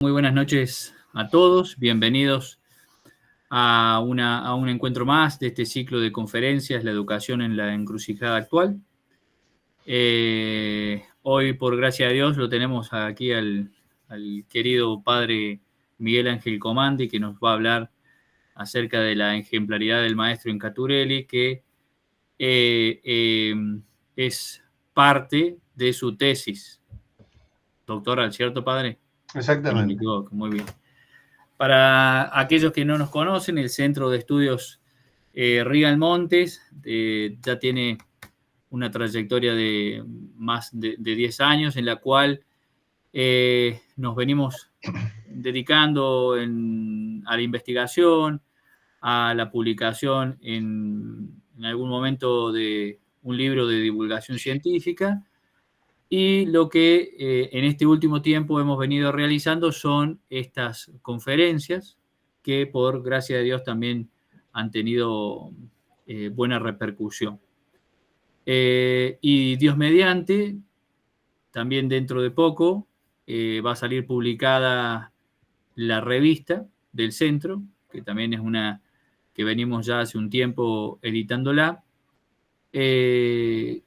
Muy buenas noches a todos, bienvenidos a un encuentro más de este ciclo de conferencias, La educación en la encrucijada actual. Hoy, por gracia de Dios, lo tenemos aquí al querido padre Miguel Ángel Comandi, que nos va a hablar acerca de la ejemplaridad del maestro in Caturelli, que es parte de su tesis doctoral, ¿cierto, padre? Exactamente. No me equivoco, muy bien. Para aquellos que no nos conocen, el Centro de Estudios Rigal Montes ya tiene una trayectoria de más de 10 años en la cual nos venimos dedicando a la investigación, a la publicación en algún momento de un libro de divulgación científica. Y lo que en este último tiempo hemos venido realizando son estas conferencias que por gracia de Dios también han tenido buena repercusión. Y Dios mediante, también dentro de poco va a salir publicada la revista del centro, que también es una que venimos ya hace un tiempo editándola, en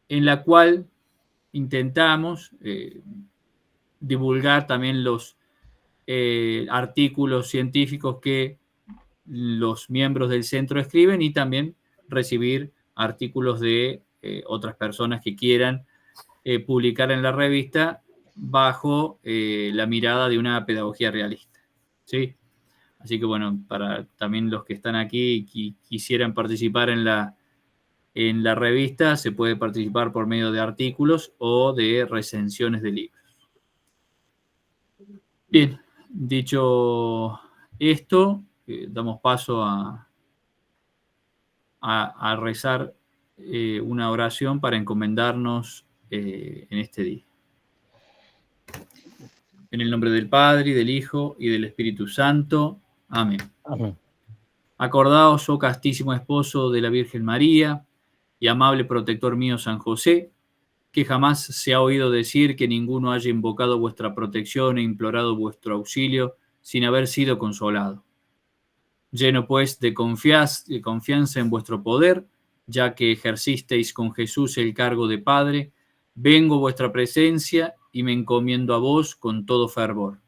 la cual intentamos divulgar también los artículos científicos que los miembros del centro escriben y también recibir artículos de otras personas que quieran publicar en la revista bajo la mirada de una pedagogía realista. ¿Sí? Así que bueno, para también los que están aquí y quisieran participar en la revista, se puede participar por medio de artículos o de recensiones de libros. Bien, dicho esto, damos paso a rezar una oración para encomendarnos en este día. En el nombre del Padre, y del Hijo, y del Espíritu Santo. Amén. Amén. Acordaos, oh castísimo esposo de la Virgen María, y amable protector mío San José, que jamás se ha oído decir que ninguno haya invocado vuestra protección e implorado vuestro auxilio sin haber sido consolado. Lleno pues de confianza en vuestro poder, ya que ejercisteis con Jesús el cargo de Padre, vengo a vuestra presencia y me encomiendo a vos con todo fervor.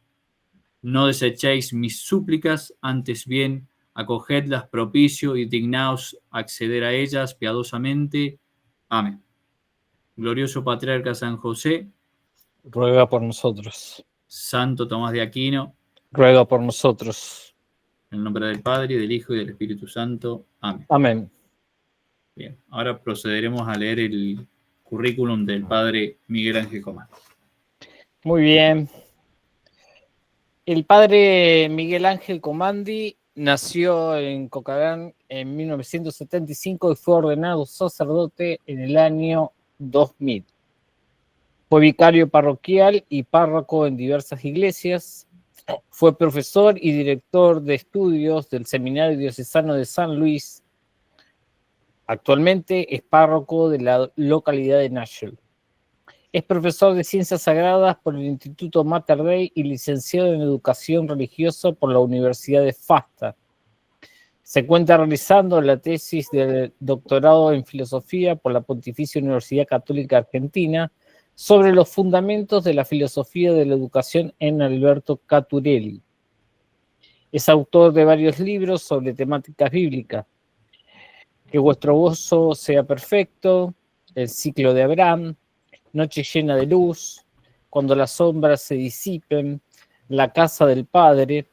No desechéis mis súplicas, antes bien acogedlas propicio y dignaos acceder a ellas piadosamente. Amén. Glorioso Patriarca San José, ruega por nosotros. Santo Tomás de Aquino, ruega por nosotros. En el nombre del Padre, y del Hijo, y del Espíritu Santo. Amén. Amén. Bien, ahora procederemos a leer el currículum del padre Miguel Ángel Comandi. Muy bien. El padre Miguel Ángel Comandi nació en Cochabamba en 1975 y fue ordenado sacerdote en el año 2000. Fue vicario parroquial y párroco en diversas iglesias. Fue profesor y director de estudios del Seminario Diocesano de San Luis. Actualmente es párroco de la localidad de Nashville. Es profesor de Ciencias Sagradas por el Instituto Mater Dei y licenciado en Educación Religiosa por la Universidad de FASTA. Se encuentra realizando la tesis de doctorado en Filosofía por la Pontificia Universidad Católica Argentina sobre los fundamentos de la filosofía de la educación en Alberto Caturelli. Es autor de varios libros sobre temáticas bíblicas. Que vuestro gozo sea perfecto, El ciclo de Abraham, Noche llena de luz, Cuando las sombras se disipen, La casa del Padre,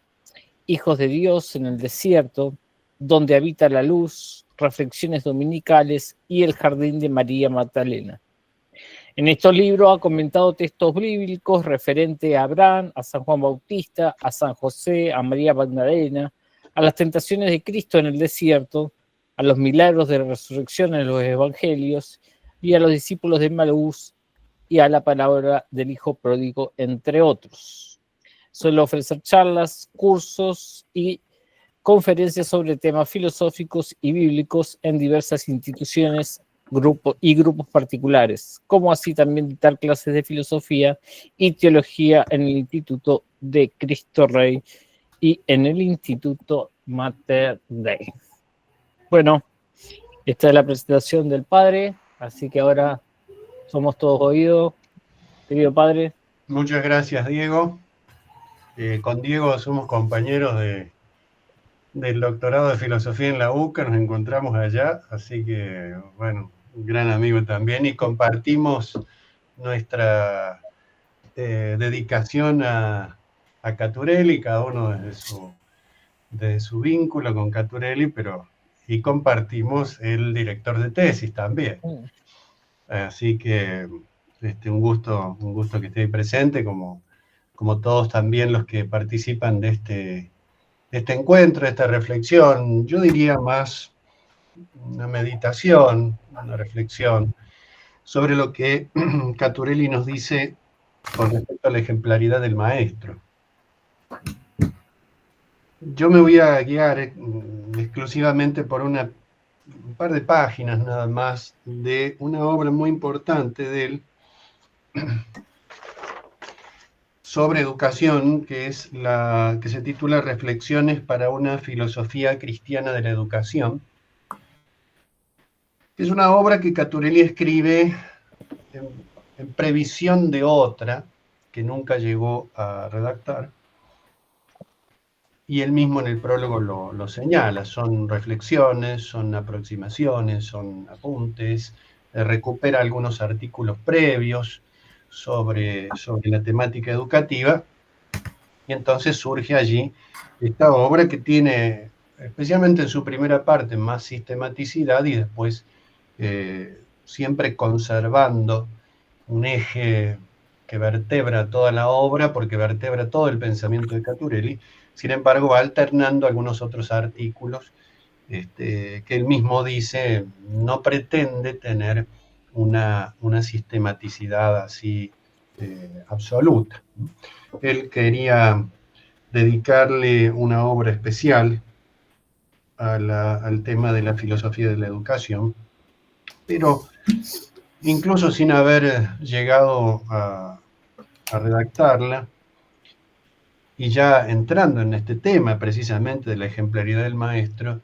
Hijos de Dios en el desierto, Donde habita la luz, Reflexiones dominicales y El jardín de María Magdalena. En estos libros ha comentado textos bíblicos referentes a Abraham, a San Juan Bautista, a San José, a María Magdalena, a las tentaciones de Cristo en el desierto, a los milagros de la resurrección en los evangelios y a los discípulos de Emaús y a la palabra del Hijo Pródigo, entre otros. Suele ofrecer charlas, cursos y conferencias sobre temas filosóficos y bíblicos en diversas instituciones grupos particulares, como así también dictar clases de filosofía y teología en el Instituto de Cristo Rey y en el Instituto Mater Dei. Bueno, esta es la presentación del padre, así que ahora somos todos oídos, querido padre. Muchas gracias, Diego. Con Diego somos compañeros del doctorado de filosofía en la UCA, nos encontramos allá, así que, bueno, un gran amigo también, y compartimos nuestra dedicación a Caturelli, cada uno desde su vínculo con Caturelli, y compartimos el director de tesis también. Así que un gusto que esté ahí presente, como todos también los que participan de este encuentro, de esta reflexión. Yo diría más una meditación, una reflexión sobre lo que Caturelli nos dice con respecto a la ejemplaridad del maestro. Yo me voy a guiar exclusivamente por un par de páginas nada más de una obra muy importante de él sobre educación, que es la que se titula Reflexiones para una filosofía cristiana de la educación. Es una obra que Caturelli escribe en previsión de otra que nunca llegó a redactar, y él mismo en el prólogo lo señala. Son reflexiones, son aproximaciones, son apuntes, recupera algunos artículos previos sobre la temática educativa, y entonces surge allí esta obra que tiene, especialmente en su primera parte, más sistematicidad, y después siempre conservando un eje que vertebra toda la obra, porque vertebra todo el pensamiento de Caturelli. Sin embargo, va alternando algunos otros artículos que él mismo dice no pretende tener una sistematicidad así absoluta. Él quería dedicarle una obra especial al tema de la filosofía de la educación, pero incluso sin haber llegado a redactarla, y ya entrando en este tema precisamente de la ejemplaridad del maestro,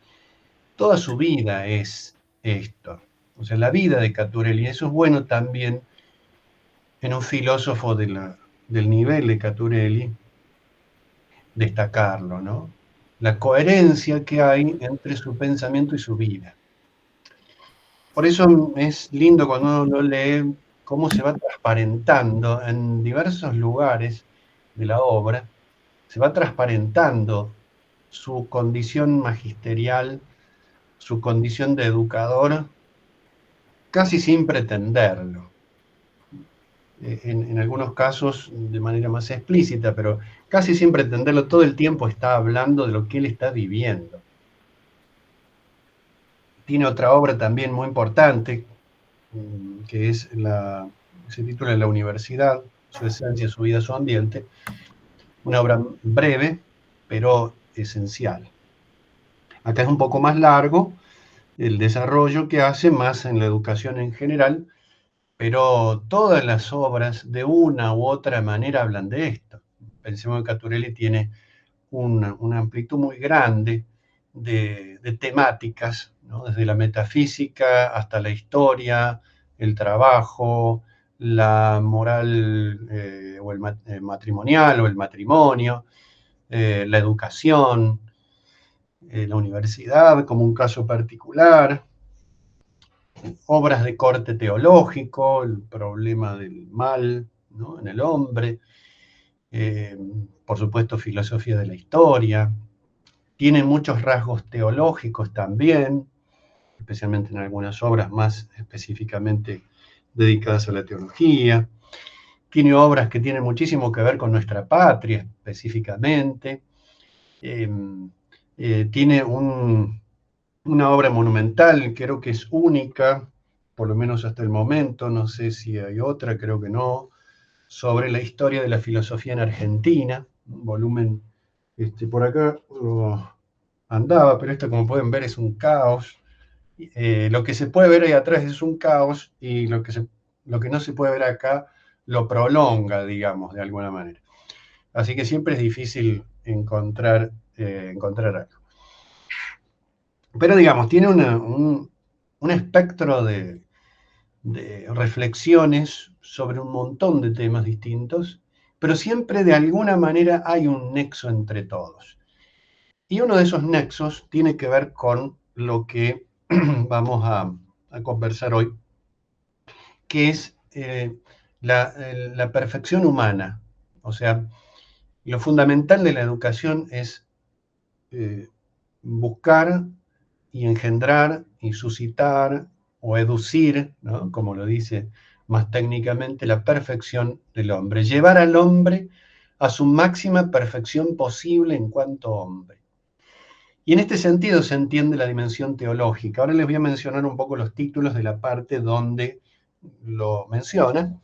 toda su vida es esto. O sea, la vida de Caturelli, eso es bueno también en un filósofo del nivel de Caturelli, destacarlo, ¿no? La coherencia que hay entre su pensamiento y su vida. Por eso es lindo cuando uno lo lee cómo se va transparentando en diversos lugares de la obra, se va transparentando su condición magisterial, su condición de educador, casi sin pretenderlo. En algunos casos de manera más explícita, pero casi sin pretenderlo, todo el tiempo está hablando de lo que él está viviendo. Tiene otra obra también muy importante, que se titula La Universidad, su esencia, su vida, su ambiente. Una obra breve, pero esencial. Acá es un poco más largo el desarrollo que hace, más en la educación en general, pero todas las obras de una u otra manera hablan de esto. Pensemos que Caturelli tiene una amplitud muy grande de temáticas, ¿no? Desde la metafísica hasta la historia, el trabajo, la moral o el matrimonial o el matrimonio, la educación, la universidad como un caso particular, obras de corte teológico, el problema del mal, ¿no?, en el hombre, por supuesto filosofía de la historia. Tiene muchos rasgos teológicos también, especialmente en algunas obras más específicamente dedicadas a la teología. Tiene obras que tienen muchísimo que ver con nuestra patria específicamente. Tiene una obra monumental, creo que es única, por lo menos hasta el momento, no sé si hay otra, creo que no, sobre la historia de la filosofía en Argentina, un volumen, por acá andaba, pero esto, como pueden ver, es un caos, Lo que se puede ver ahí atrás es un caos y lo que no se puede ver acá lo prolonga, digamos, de alguna manera. Así que siempre es difícil encontrar algo. Pero digamos, tiene un espectro de reflexiones sobre un montón de temas distintos, pero siempre de alguna manera hay un nexo entre todos. Y uno de esos nexos tiene que ver con lo que vamos a conversar hoy, que es la perfección humana. O sea, lo fundamental de la educación es buscar y engendrar y suscitar o educir, ¿no?, como lo dice más técnicamente, la perfección del hombre. Llevar al hombre a su máxima perfección posible en cuanto hombre. Y en este sentido se entiende la dimensión teológica. Ahora les voy a mencionar un poco los títulos de la parte donde lo menciona.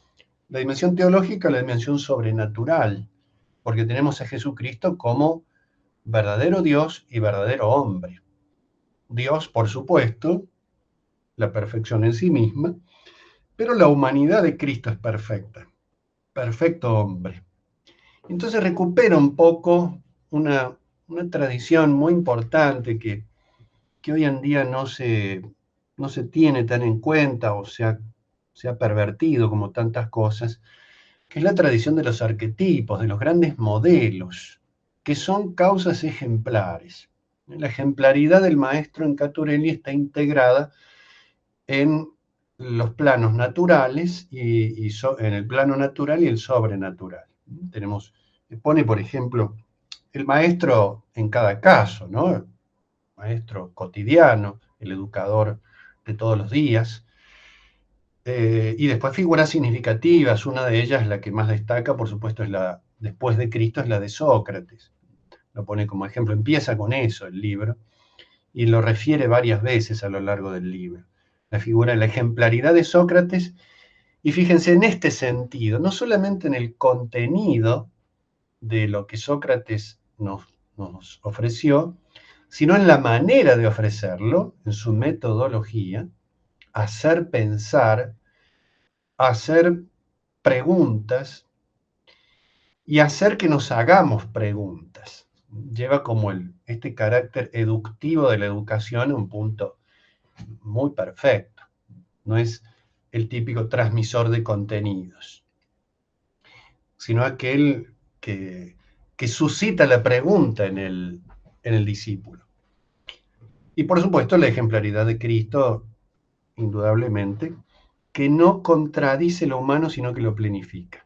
La dimensión teológica, la dimensión sobrenatural, porque tenemos a Jesucristo como verdadero Dios y verdadero hombre. Dios, por supuesto, la perfección en sí misma, pero la humanidad de Cristo es perfecta, perfecto hombre. Entonces recupera un poco una tradición muy importante que hoy en día no se tiene tan en cuenta o se ha pervertido como tantas cosas, que es la tradición de los arquetipos, de los grandes modelos, que son causas ejemplares. La ejemplaridad del maestro en Caturelli está integrada en los planos naturales en el plano natural y el sobrenatural. Pone, por ejemplo, el maestro en cada caso, ¿no? El maestro cotidiano, el educador de todos los días, y después figuras significativas. Una de ellas, la que más destaca, por supuesto, después de Cristo, es la de Sócrates. Lo pone como ejemplo, empieza con eso el libro, y lo refiere varias veces a lo largo del libro. La figura de la ejemplaridad de Sócrates, y fíjense en este sentido, no solamente en el contenido de lo que Sócrates nos ofreció, sino en la manera de ofrecerlo, en su metodología, hacer pensar, hacer preguntas y hacer que nos hagamos preguntas. Lleva como este carácter eductivo de la educación a un punto muy perfecto. No es el típico transmisor de contenidos, sino aquel que suscita la pregunta en el discípulo. Y por supuesto la ejemplaridad de Cristo, indudablemente, que no contradice lo humano, sino que lo plenifica.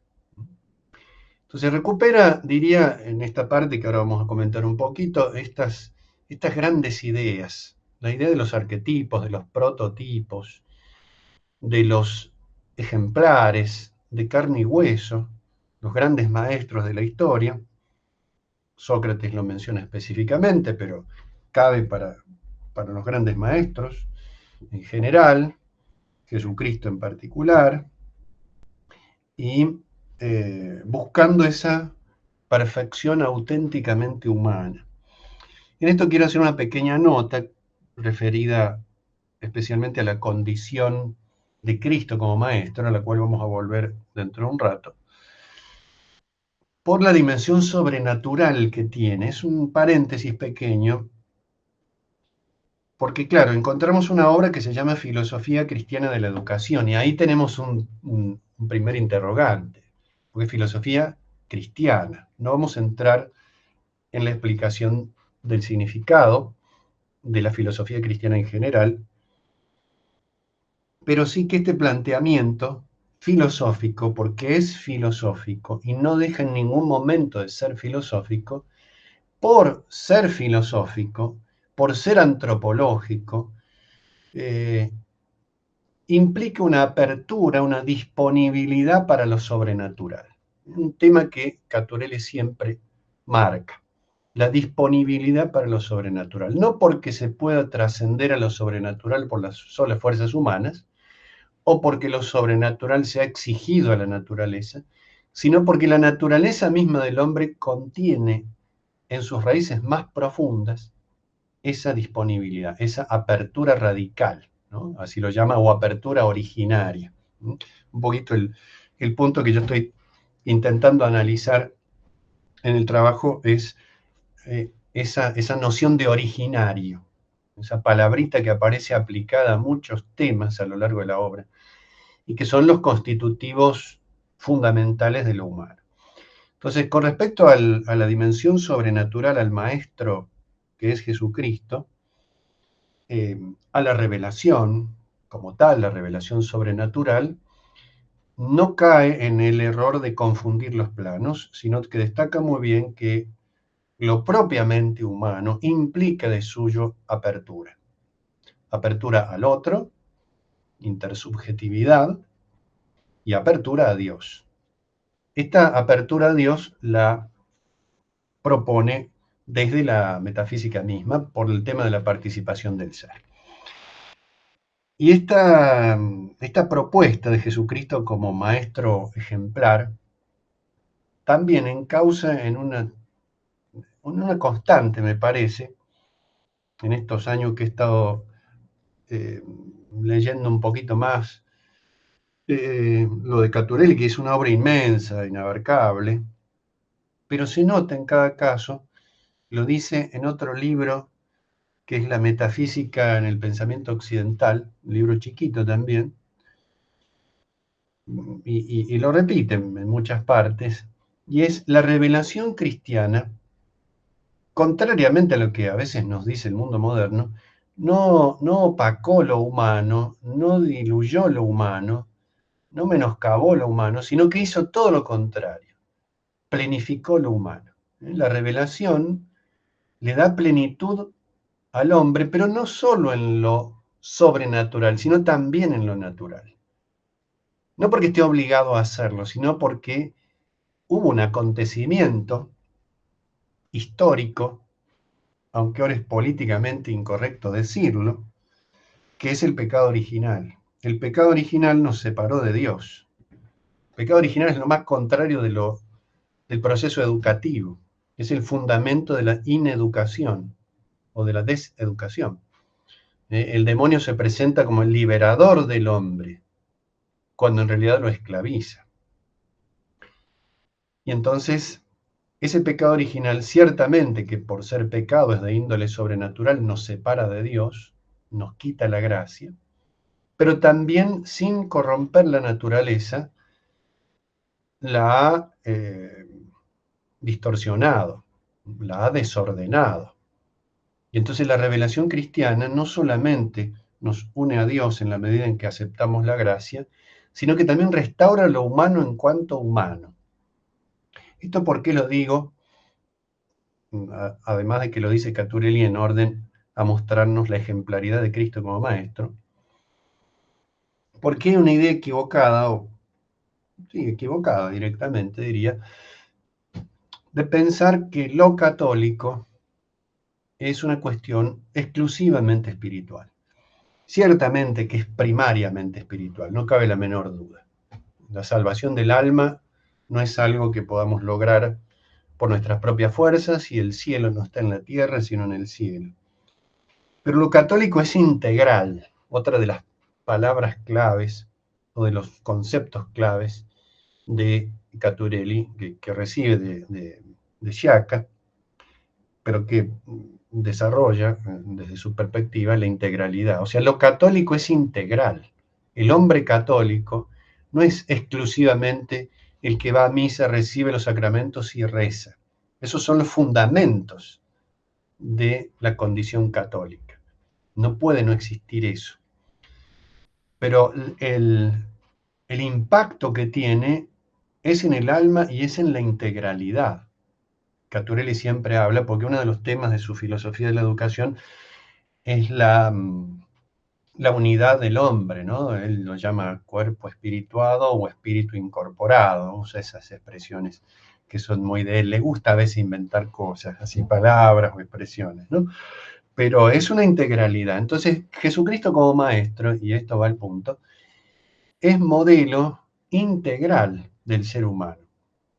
Entonces recupera, diría, en esta parte que ahora vamos a comentar un poquito, estas grandes ideas. La idea de los arquetipos, de los prototipos, de los ejemplares de carne y hueso, los grandes maestros de la historia. Sócrates lo menciona específicamente, pero cabe para los grandes maestros en general, Jesucristo en particular, y buscando esa perfección auténticamente humana. En esto quiero hacer una pequeña nota referida especialmente a la condición de Cristo como maestro, a la cual vamos a volver dentro de un rato, por la dimensión sobrenatural que tiene. Es un paréntesis pequeño, porque claro, encontramos una obra que se llama Filosofía Cristiana de la Educación, y ahí tenemos un primer interrogante, porque es filosofía cristiana. No vamos a entrar en la explicación del significado de la filosofía cristiana en general, pero sí que este planteamiento filosófico, porque es filosófico y no deja en ningún momento de ser filosófico, por ser filosófico, por ser antropológico, implica una apertura, una disponibilidad para lo sobrenatural. Un tema que Caturelli siempre marca, la disponibilidad para lo sobrenatural. No porque se pueda trascender a lo sobrenatural por las solas fuerzas humanas, o porque lo sobrenatural se ha exigido a la naturaleza, sino porque la naturaleza misma del hombre contiene en sus raíces más profundas esa disponibilidad, esa apertura radical, ¿no? Así lo llama, o apertura originaria. ¿No? Un poquito el punto que yo estoy intentando analizar en el trabajo es esa noción de originario, esa palabrita que aparece aplicada a muchos temas a lo largo de la obra, y que son los constitutivos fundamentales de lo humano. Entonces, con respecto a la dimensión sobrenatural, al maestro que es Jesucristo, a la revelación, como tal, la revelación sobrenatural, no cae en el error de confundir los planos, sino que destaca muy bien que lo propiamente humano implica de suyo apertura. Apertura al otro, intersubjetividad y apertura a Dios. Esta apertura a Dios la propone desde la metafísica misma por el tema de la participación del ser. Y esta propuesta de Jesucristo como maestro ejemplar también encausa en una constante, me parece, en estos años que he estado leyendo un poquito más lo de Caturelli, que es una obra inmensa, inabarcable, pero se nota en cada caso, lo dice en otro libro que es La metafísica en el pensamiento occidental, un libro chiquito también, y lo repiten en muchas partes, y es la revelación cristiana, contrariamente a lo que a veces nos dice el mundo moderno, no opacó lo humano, no diluyó lo humano, no menoscabó lo humano, sino que hizo todo lo contrario, plenificó lo humano. La revelación le da plenitud al hombre, pero no solo en lo sobrenatural, sino también en lo natural. No porque esté obligado a hacerlo, sino porque hubo un acontecimiento histórico, aunque ahora es políticamente incorrecto decirlo, que es el pecado original. El pecado original nos separó de Dios. El pecado original es lo más contrario del proceso educativo. Es el fundamento de la ineducación o de la deseducación. El demonio se presenta como el liberador del hombre, cuando en realidad lo esclaviza. Y entonces, ese pecado original, ciertamente que por ser pecado es de índole sobrenatural, nos separa de Dios, nos quita la gracia, pero también sin corromper la naturaleza, la ha distorsionado, la ha desordenado. Y entonces la revelación cristiana no solamente nos une a Dios en la medida en que aceptamos la gracia, sino que también restaura lo humano en cuanto humano. ¿Esto por qué lo digo? Además de que lo dice Caturelli en orden a mostrarnos la ejemplaridad de Cristo como maestro, porque hay una idea equivocada, o sí, equivocada directamente diría, de pensar que lo católico es una cuestión exclusivamente espiritual. Ciertamente que es primariamente espiritual, no cabe la menor duda. La salvación del alma no es algo que podamos lograr por nuestras propias fuerzas, y el cielo no está en la tierra, sino en el cielo. Pero lo católico es integral, otra de las palabras claves o de los conceptos claves de Caturelli, que recibe de Sciacca, pero que desarrolla desde su perspectiva la integralidad. O sea, lo católico es integral. El hombre católico no es exclusivamente el que va a misa, recibe los sacramentos y reza. Esos son los fundamentos de la condición católica. No puede no existir eso. Pero el impacto que tiene es en el alma y es en la integralidad. Caturelli siempre habla, porque uno de los temas de su filosofía de la educación es la unidad del hombre, ¿no? Él lo llama cuerpo espirituado o espíritu incorporado, usa esas expresiones que son muy de él. Le gusta a veces inventar cosas, así palabras o expresiones, ¿no? Pero es una integralidad. Entonces, Jesucristo como maestro, y esto va al punto, es modelo integral del ser humano,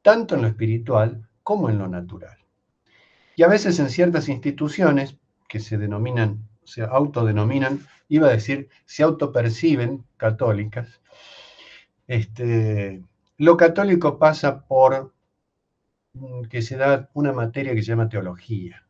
tanto en lo espiritual como en lo natural. Y a veces en ciertas instituciones, que se autodenominan, iba a decir, se autoperciben católicas, lo católico pasa por que se da una materia que se llama teología.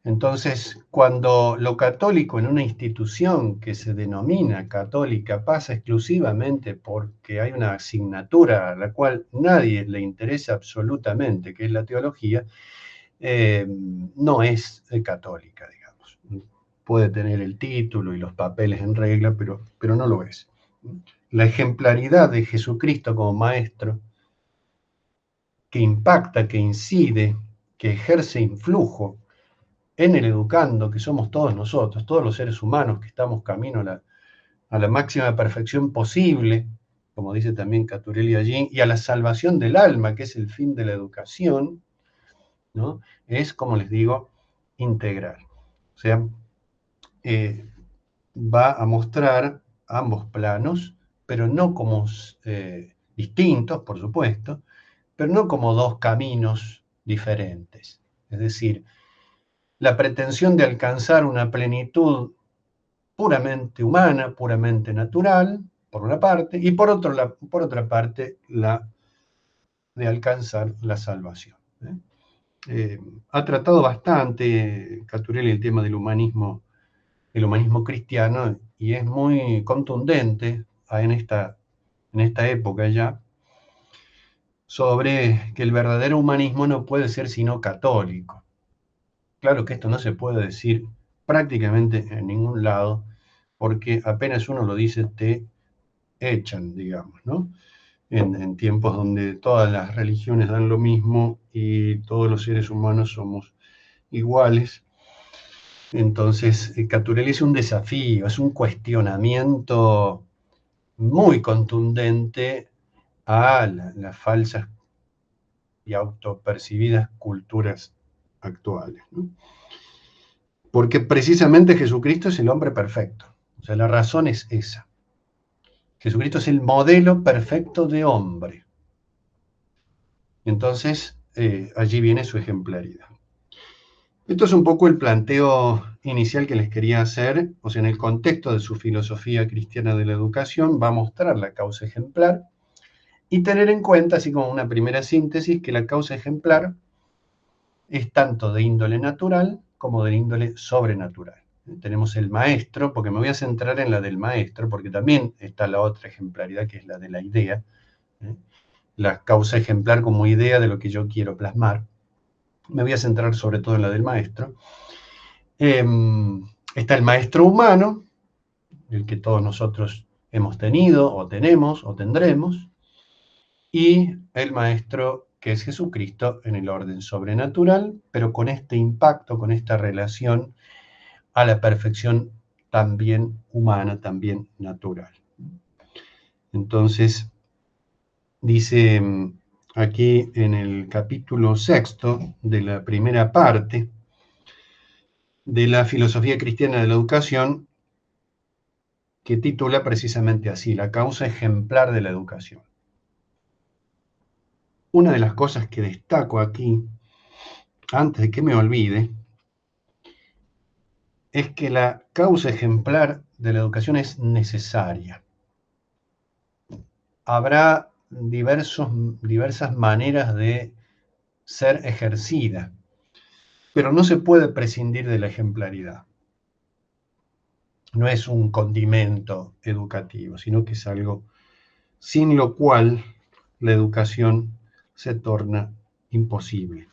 Entonces, cuando lo católico en una institución que se denomina católica pasa exclusivamente porque hay una asignatura a la cual nadie le interesa absolutamente, que es la teología, no es católica, digamos. Puede tener el título y los papeles en regla, pero no lo es. La ejemplaridad de Jesucristo como maestro, que impacta, que incide, que ejerce influjo en el educando, que somos todos nosotros, todos los seres humanos que estamos camino a la máxima perfección posible, como dice también Caturelli allí, y a la salvación del alma, que es el fin de la educación, ¿no? Es, como les digo, integral. O sea, va a mostrar ambos planos, pero no como distintos, por supuesto, pero no como dos caminos diferentes. Es decir, la pretensión de alcanzar una plenitud puramente humana, puramente natural, por una parte, y por otra parte, la de alcanzar la salvación. Ha tratado bastante Caturelli el tema del humanismo cristiano, y es muy contundente en esta época ya, sobre que el verdadero humanismo no puede ser sino católico. Claro que esto no se puede decir prácticamente en ningún lado, porque apenas uno lo dice te echan, digamos, ¿no? En tiempos donde todas las religiones dan lo mismo y todos los seres humanos somos iguales. Entonces, Caturelli es un desafío, es un cuestionamiento muy contundente a las falsas y autopercibidas culturas actuales, ¿no? Porque precisamente Jesucristo es el hombre perfecto. O sea, la razón es esa. Jesucristo es el modelo perfecto de hombre. Entonces, allí viene su ejemplaridad. Esto es un poco el planteo inicial que les quería hacer. O sea, en el contexto de su filosofía cristiana de la educación, va a mostrar la causa ejemplar y tener en cuenta, así como una primera síntesis, que la causa ejemplar es tanto de índole natural como de índole sobrenatural. Tenemos el maestro, porque me voy a centrar en la del maestro, porque también está la otra ejemplaridad, que es la de la idea, la causa ejemplar como idea de lo que yo quiero plasmar. Me voy a centrar sobre todo en la del maestro. Está el maestro humano, el que todos nosotros hemos tenido, o tenemos, o tendremos, y el maestro que es Jesucristo en el orden sobrenatural, pero con este impacto, con esta relación a la perfección también humana, también natural. Entonces, dice aquí en el capítulo 6 de la primera parte de la filosofía cristiana de la educación, que titula precisamente así, la causa ejemplar de la educación. Una de las cosas que destaco aquí, antes de que me olvide, es que la causa ejemplar de la educación es necesaria. Habrá diversas maneras de ser ejercida, pero no se puede prescindir de la ejemplaridad. No es un condimento educativo, sino que es algo sin lo cual la educación se torna imposible.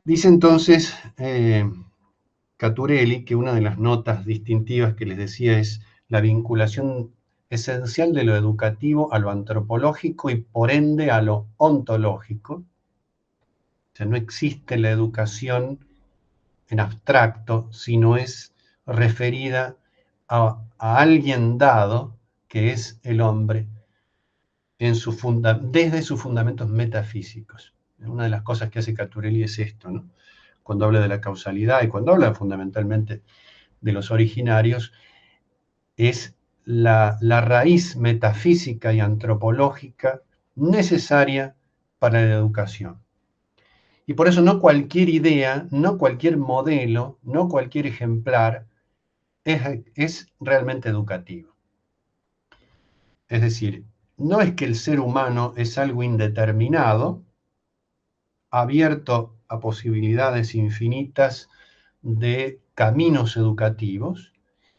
Dice entonces Caturelli que una de las notas distintivas que les decía es la vinculación esencial de lo educativo a lo antropológico y por ende a lo ontológico. O sea, no existe la educación en abstracto, sino es referida a alguien dado, que es el hombre, desde sus fundamentos metafísicos. Una de las cosas que hace Caturelli es esto, ¿no? Cuando habla de la causalidad y cuando habla fundamentalmente de los originarios, es la raíz metafísica y antropológica necesaria para la educación. Y por eso no cualquier idea, no cualquier modelo, no cualquier ejemplar es realmente educativo. Es decir, no es que el ser humano es algo indeterminado, abierto a posibilidades infinitas de caminos educativos,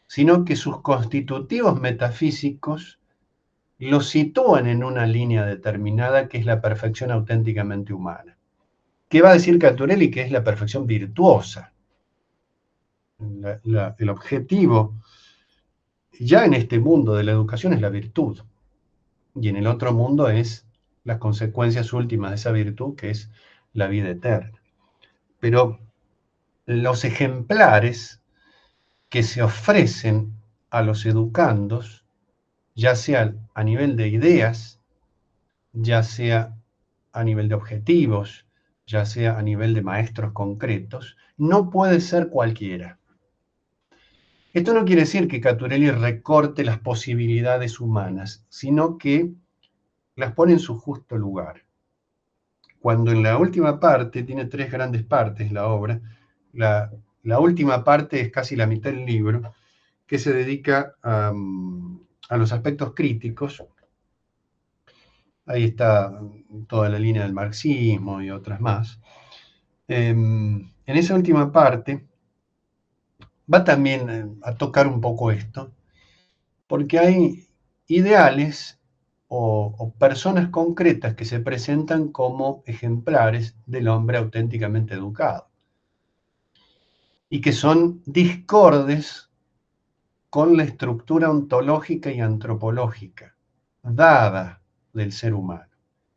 sino que sus constitutivos metafísicos lo sitúan en una línea determinada que es la perfección auténticamente humana. ¿Qué va a decir Caturelli? Que es la perfección virtuosa. El objetivo ya en este mundo de la educación es la virtud, y en el otro mundo es las consecuencias últimas de esa virtud, que es la vida eterna. Pero los ejemplares que se ofrecen a los educandos, ya sea a nivel de ideas, ya sea a nivel de objetivos, ya sea a nivel de maestros concretos, no puede ser cualquiera. Esto no quiere decir que Caturelli recorte las posibilidades humanas, sino que las pone en su justo lugar. Cuando en la última parte, tiene 3 grandes partes la obra, la última parte es casi la mitad del libro, que se dedica a los aspectos críticos. Ahí está toda la línea del marxismo y otras más. En esa última parte va también a tocar un poco esto, porque hay ideales o personas concretas que se presentan como ejemplares del hombre auténticamente educado y que son discordes con la estructura ontológica y antropológica dada del ser humano,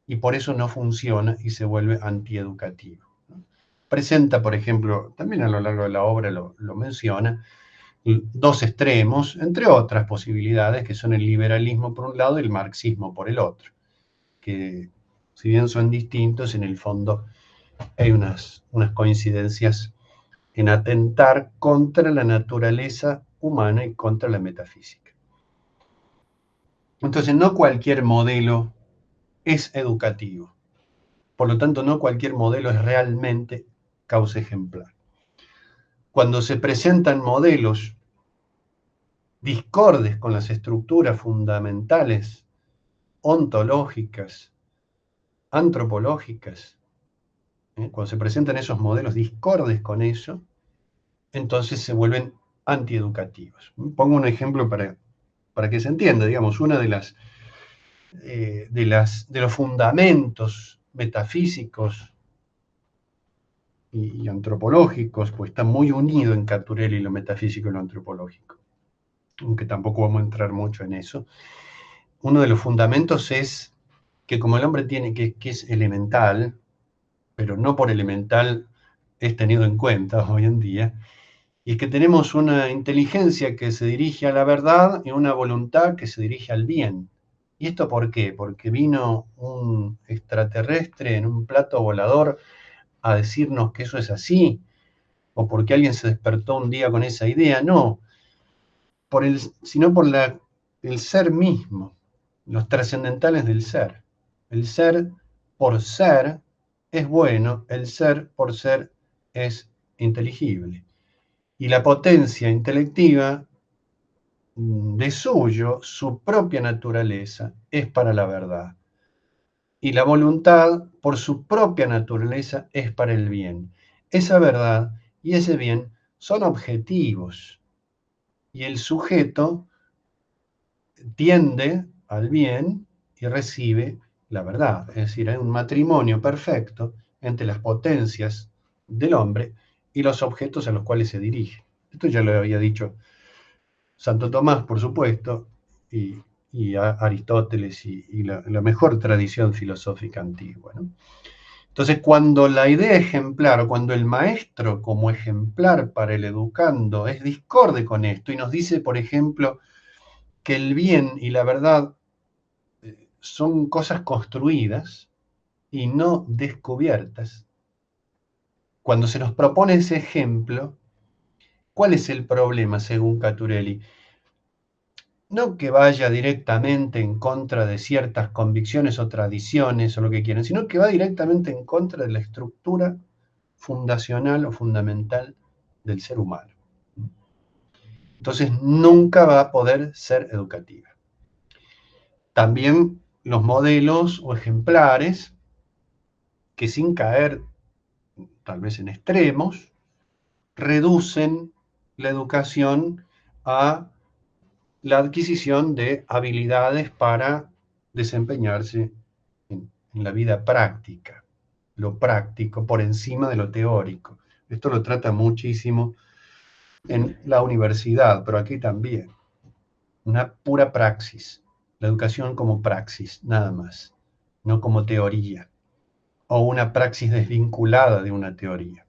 y por eso no funciona y se vuelve antieducativo. Presenta, por ejemplo, también a lo largo de la obra lo menciona, 2 extremos, entre otras posibilidades, que son el liberalismo por un lado y el marxismo por el otro, que si bien son distintos, en el fondo hay unas coincidencias en atentar contra la naturaleza humana y contra la metafísica. Entonces, no cualquier modelo es educativo. Por lo tanto, no cualquier modelo es realmente causa ejemplar. Cuando se presentan modelos discordes con las estructuras fundamentales, ontológicas, antropológicas, cuando se presentan esos modelos discordes con eso, entonces se vuelven antieducativos. Pongo un ejemplo para que se entienda, digamos, una de los fundamentos metafísicos y antropológicos, pues está muy unido en Caturelli lo metafísico y lo antropológico, aunque tampoco vamos a entrar mucho en eso. Uno de los fundamentos es que como el hombre tiene que es elemental, pero no por elemental es tenido en cuenta hoy en día, y es que tenemos una inteligencia que se dirige a la verdad y una voluntad que se dirige al bien. ¿Y esto por qué? Porque vino un extraterrestre en un plato volador a decirnos que eso es así, o porque alguien se despertó un día con esa idea, no, sino por el ser mismo, los trascendentales del ser. El ser por ser es bueno, el ser por ser es inteligible. Y la potencia intelectiva de suyo, su propia naturaleza, es para la verdad. Y la voluntad, por su propia naturaleza, es para el bien. Esa verdad y ese bien son objetivos. Y el sujeto tiende al bien y recibe la verdad. Es decir, hay un matrimonio perfecto entre las potencias del hombre y los objetos a los cuales se dirige. Esto ya lo había dicho Santo Tomás, por supuesto, y Aristóteles y la mejor tradición filosófica antigua, ¿no? Entonces, cuando la idea ejemplar, o cuando el maestro como ejemplar para el educando es discorde con esto y nos dice, por ejemplo, que el bien y la verdad son cosas construidas y no descubiertas, cuando se nos propone ese ejemplo, ¿cuál es el problema según Caturelli? no que vaya directamente en contra de ciertas convicciones o tradiciones o lo que quieren, sino que va directamente en contra de la estructura fundacional o fundamental del ser humano. Entonces nunca va a poder ser educativa. También los modelos o ejemplares que, sin caer tal vez en extremos, reducen la educación a la adquisición de habilidades para desempeñarse en la vida práctica, lo práctico por encima de lo teórico. Esto lo trata muchísimo en la universidad, pero aquí también. Una pura praxis, la educación como praxis, nada más, no como teoría, o una praxis desvinculada de una teoría.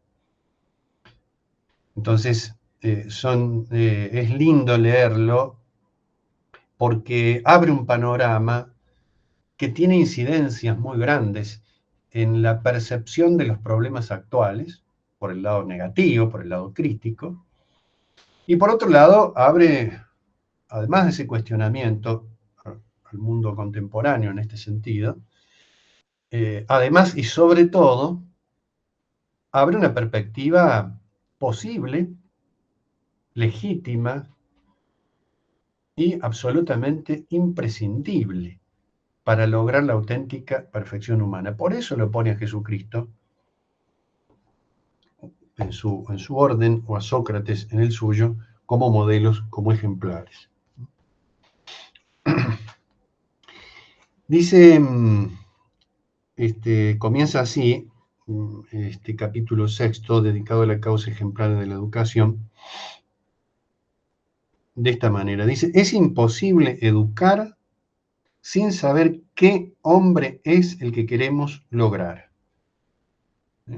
Entonces, es lindo leerlo porque abre un panorama que tiene incidencias muy grandes en la percepción de los problemas actuales, por el lado negativo, por el lado crítico, y por otro lado abre, además de ese cuestionamiento al mundo contemporáneo en este sentido, además y sobre todo, abre una perspectiva posible, legítima y absolutamente imprescindible para lograr la auténtica perfección humana. Por eso lo pone a Jesucristo en su orden, o a Sócrates en el suyo, como modelos, como ejemplares. Dice, comienza así, este capítulo 6, dedicado a la causa ejemplar de la educación, de esta manera. Dice, es imposible educar sin saber qué hombre es el que queremos lograr.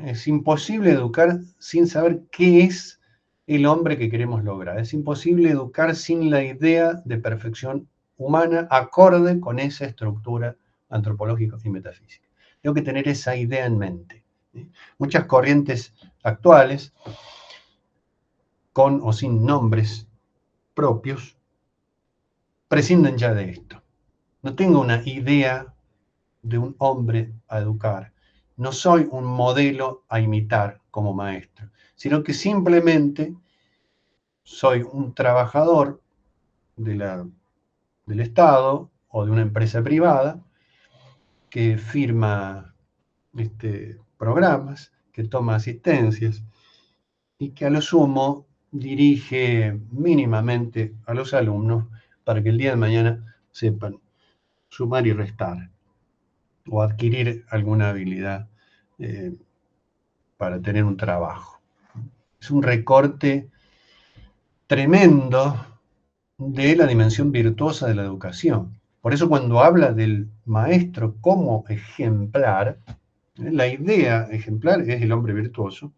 Es imposible educar sin saber qué es el hombre que queremos lograr. Es imposible educar sin la idea de perfección humana acorde con esa estructura antropológica y metafísica. Tengo que tener esa idea en mente. Muchas corrientes actuales, con o sin nombres propios, prescinden ya de esto. No tengo una idea de un hombre a educar. No soy un modelo a imitar como maestro, sino que simplemente soy un trabajador del Estado o de una empresa privada que firma programas, que toma asistencias y que a lo sumo dirige mínimamente a los alumnos para que el día de mañana sepan sumar y restar o adquirir alguna habilidad para tener un trabajo. Es un recorte tremendo de la dimensión virtuosa de la educación. Por eso cuando habla del maestro como ejemplar, la idea ejemplar es el hombre virtuoso,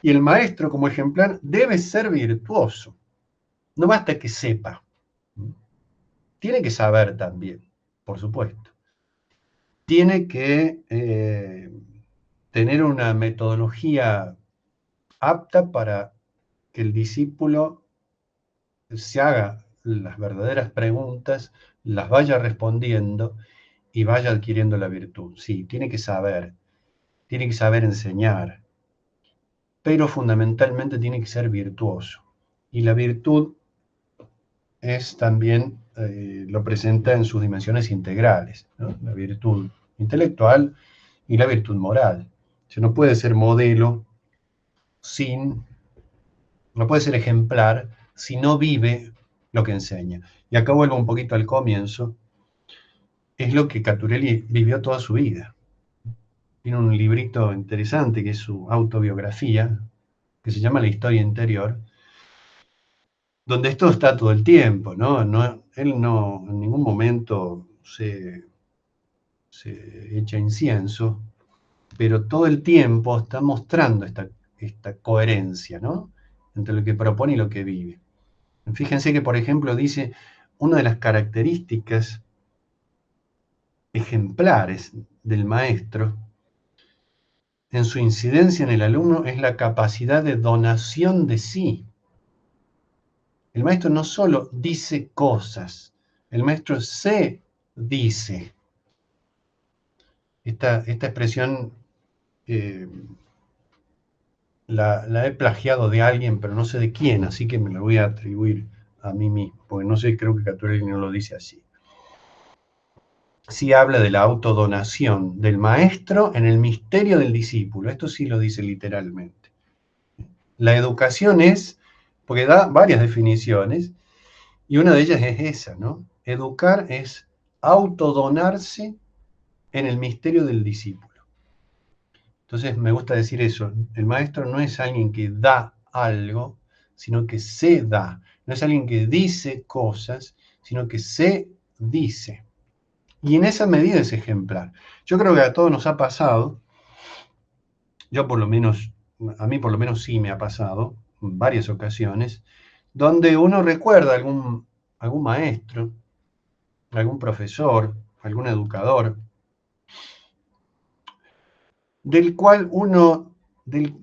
y el maestro como ejemplar debe ser virtuoso. No basta que sepa. Tiene que saber también, por supuesto. Tiene que tener una metodología apta para que el discípulo se haga las verdaderas preguntas, las vaya respondiendo y vaya adquiriendo la virtud. Sí, tiene que saber enseñar, pero fundamentalmente tiene que ser virtuoso. Y la virtud es también, lo presenta en sus dimensiones integrales, ¿no? La virtud intelectual y la virtud moral. Se no puede ser modelo no puede ser ejemplar si no vive lo que enseña. Y acá vuelvo un poquito al comienzo. Es lo que Caturelli vivió toda su vida. Tiene un librito interesante que es su autobiografía, que se llama La historia interior, donde esto está todo el tiempo, ¿no? Él no en ningún momento se echa incienso, pero todo el tiempo está mostrando esta coherencia, ¿no? Entre lo que propone y lo que vive. Fíjense que, por ejemplo, dice, una de las características ejemplares del maestro en su incidencia en el alumno es la capacidad de donación de sí. El maestro no solo dice cosas, el maestro se dice. Esta expresión la he plagiado de alguien, pero no sé de quién, así que me la voy a atribuir a mí mismo, porque no sé, creo que Caturelli no lo dice así. Sí habla de la autodonación del maestro en el misterio del discípulo. Esto sí lo dice literalmente. La educación es, porque da varias definiciones, y una de ellas es esa, ¿no? Educar es autodonarse en el misterio del discípulo. Entonces me gusta decir eso, el maestro no es alguien que da algo, sino que se da. No es alguien que dice cosas, sino que se dice. Y en esa medida es ejemplar. Yo creo que a todos nos ha pasado, yo por lo menos, a mí por lo menos sí me ha pasado, en varias ocasiones, donde uno recuerda algún maestro, algún profesor, algún educador, del cual uno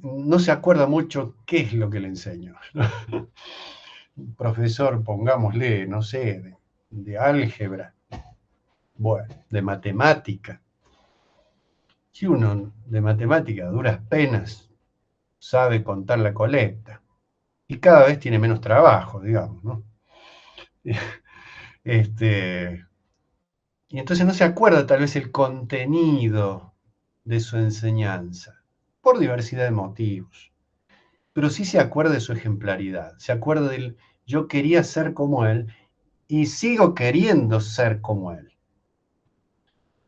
no se acuerda mucho qué es lo que le enseñó. Un profesor, pongámosle, no sé, de álgebra, bueno, de matemática. Si uno de matemática a duras penas sabe contar la colecta y cada vez tiene menos trabajo, digamos, ¿no? Y entonces no se acuerda tal vez el contenido de su enseñanza, por diversidad de motivos. Pero sí se acuerda de su ejemplaridad, se acuerda del yo quería ser como él y sigo queriendo ser como él.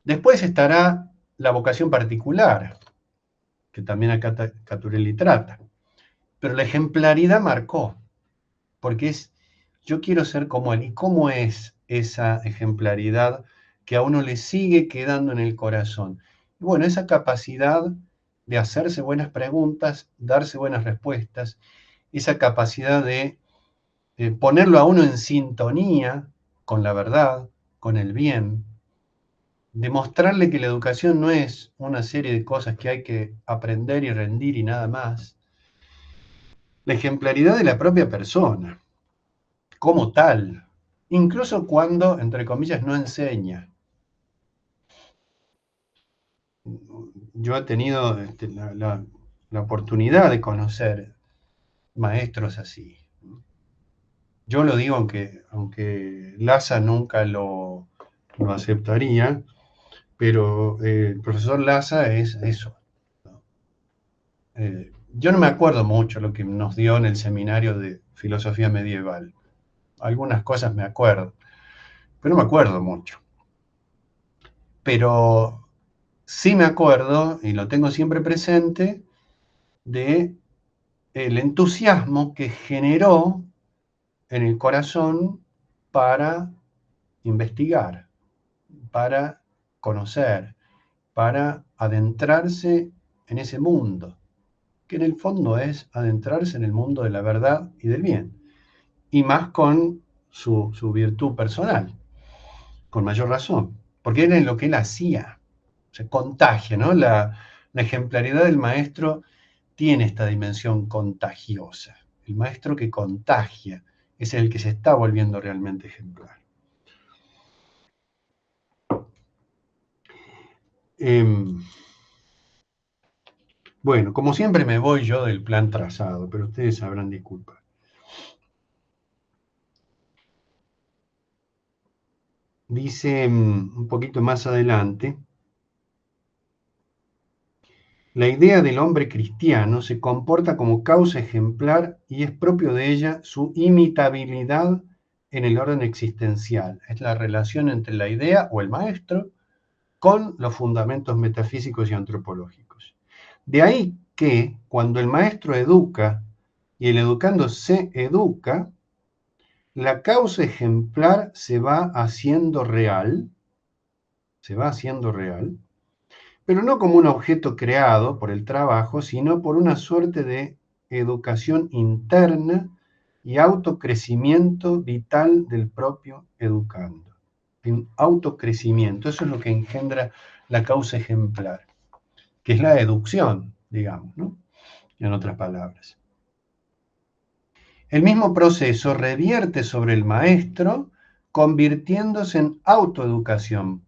Después estará la vocación particular, que también acá Caturelli trata. Pero la ejemplaridad marcó, porque es yo quiero ser como él. ¿Y cómo es esa ejemplaridad que a uno le sigue quedando en el corazón? Bueno, esa capacidad de hacerse buenas preguntas, darse buenas respuestas, esa capacidad de ponerlo a uno en sintonía con la verdad, con el bien, demostrarle que la educación no es una serie de cosas que hay que aprender y rendir y nada más. La ejemplaridad de la propia persona, como tal, incluso cuando, entre comillas, no enseña. Yo he tenido la oportunidad de conocer maestros así. Yo lo digo aunque Lassa nunca lo aceptaría, pero el profesor Lassa es eso. Yo no me acuerdo mucho lo que nos dio en el seminario de filosofía medieval. Algunas cosas me acuerdo, pero no me acuerdo mucho. Pero sí me acuerdo, y lo tengo siempre presente, de el entusiasmo que generó en el corazón para investigar, para conocer, para adentrarse en ese mundo, que en el fondo es adentrarse en el mundo de la verdad y del bien, y más con su virtud personal, con mayor razón, porque era en lo que él hacía, se contagia, ¿no? La ejemplaridad del maestro tiene esta dimensión contagiosa. El maestro que contagia es el que se está volviendo realmente ejemplar. Bueno, como siempre me voy yo del plan trazado, pero ustedes sabrán disculpar. Dice un poquito más adelante, la idea del hombre cristiano se comporta como causa ejemplar y es propio de ella su imitabilidad en el orden existencial. Es la relación entre la idea o el maestro con los fundamentos metafísicos y antropológicos. De ahí que cuando el maestro educa y el educando se educa, la causa ejemplar se va haciendo real, pero no como un objeto creado por el trabajo, sino por una suerte de educación interna y autocrecimiento vital del propio educando. Un autocrecimiento, eso es lo que engendra la causa ejemplar, que es la educación, digamos, ¿no? En otras palabras. El mismo proceso revierte sobre el maestro, convirtiéndose en autoeducación,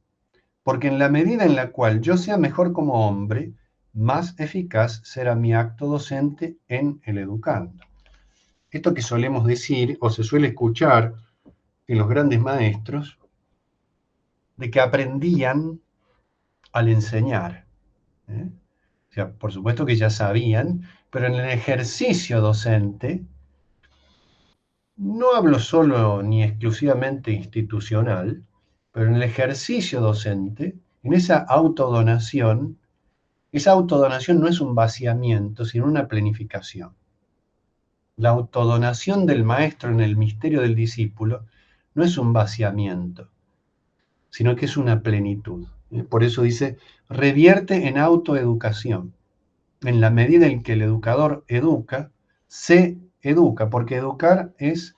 porque en la medida en la cual yo sea mejor como hombre, más eficaz será mi acto docente en el educando. Esto que solemos decir, o se suele escuchar en los grandes maestros, de que aprendían al enseñar. O sea, por supuesto que ya sabían, pero en el ejercicio docente, no hablo solo ni exclusivamente institucional, pero en el ejercicio docente, en esa autodonación no es un vaciamiento, sino una planificación. La autodonación del maestro en el misterio del discípulo no es un vaciamiento, sino que es una plenitud. Por eso dice, revierte en autoeducación. En la medida en que el educador educa, se educa, porque educar es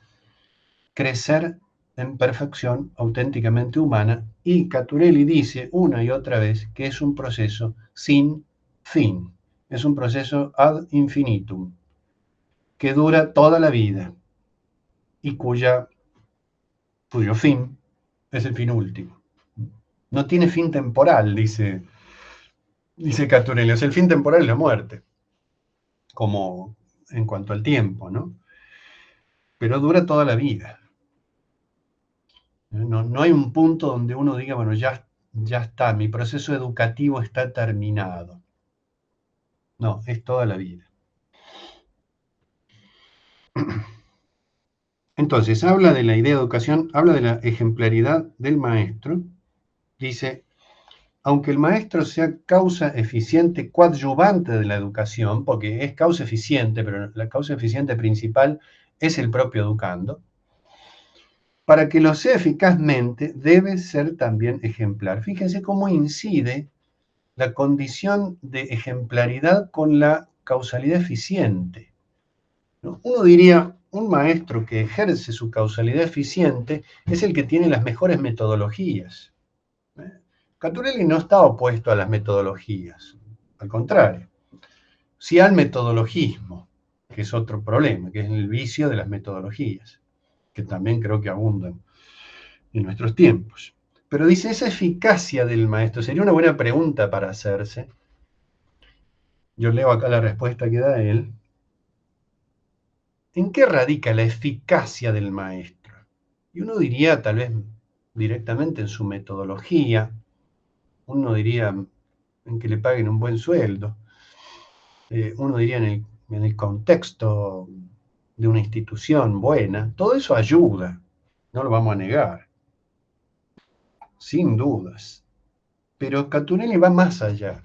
crecer en perfección auténticamente humana, y Caturelli dice una y otra vez que es un proceso sin fin, es un proceso ad infinitum, que dura toda la vida y cuyo fin es el fin último. No tiene fin temporal, dice Caturelli. O sea, el fin temporal es la muerte, como en cuanto al tiempo, ¿no? Pero dura toda la vida. No hay un punto donde uno diga, bueno, ya está, mi proceso educativo está terminado. No, es toda la vida. Entonces, habla de la idea de educación, habla de la ejemplaridad del maestro. Dice, aunque el maestro sea causa eficiente coadyuvante de la educación, porque es causa eficiente, pero la causa eficiente principal es el propio educando, para que lo sea eficazmente debe ser también ejemplar. Fíjense cómo incide la condición de ejemplaridad con la causalidad eficiente. Uno diría, un maestro que ejerce su causalidad eficiente es el que tiene las mejores metodologías. Caturelli no está opuesto a las metodologías, al contrario, sí al metodologismo, que es otro problema, que es el vicio de las metodologías, que también creo que abundan en nuestros tiempos. Pero dice, esa eficacia del maestro, sería una buena pregunta para hacerse. Yo leo acá la respuesta que da él. ¿En qué radica la eficacia del maestro? Y uno diría, tal vez directamente, en su metodología. Uno diría en que le paguen un buen sueldo. Uno diría en el contexto de una institución buena. Todo eso ayuda, no lo vamos a negar, sin dudas. Pero Caturelli va más allá.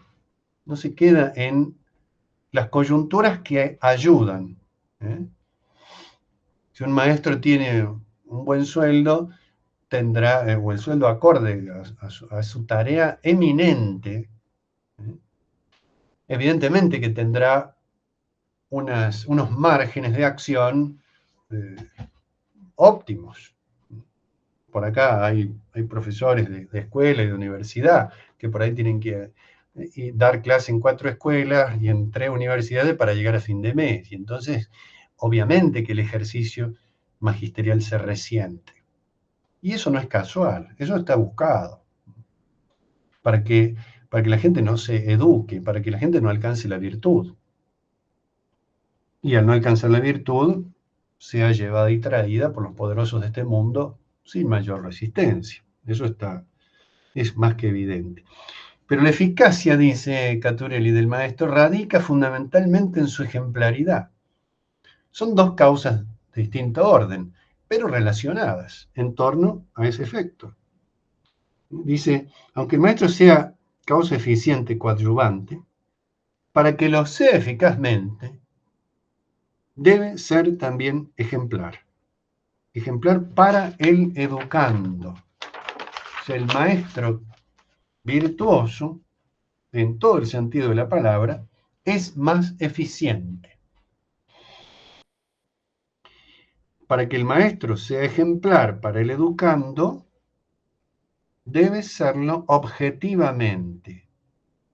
No se queda en las coyunturas que ayudan. Si un maestro tiene un buen sueldo, tendrá, o el sueldo acorde a su tarea eminente, evidentemente que tendrá unos márgenes de acción óptimos. Por acá hay profesores de escuela y de universidad que por ahí tienen que dar clase en 4 escuelas y en 3 universidades para llegar a fin de mes. Y entonces, obviamente que el ejercicio magisterial se resiente. Y eso no es casual, eso está buscado. Para que la gente no se eduque, para que la gente no alcance la virtud. Y al no alcanzar la virtud, sea llevada y traída por los poderosos de este mundo sin mayor resistencia. Eso es más que evidente. Pero la eficacia, dice Caturelli, del maestro, radica fundamentalmente en su ejemplaridad. Son dos causas de distinto orden, pero relacionadas en torno a ese efecto. Dice, aunque el maestro sea causa eficiente coadyuvante, para que lo sea eficazmente, debe ser también ejemplar. Ejemplar para el educando. O sea, el maestro virtuoso, en todo el sentido de la palabra, es más eficiente. Para que el maestro sea ejemplar para el educando, debe serlo objetivamente.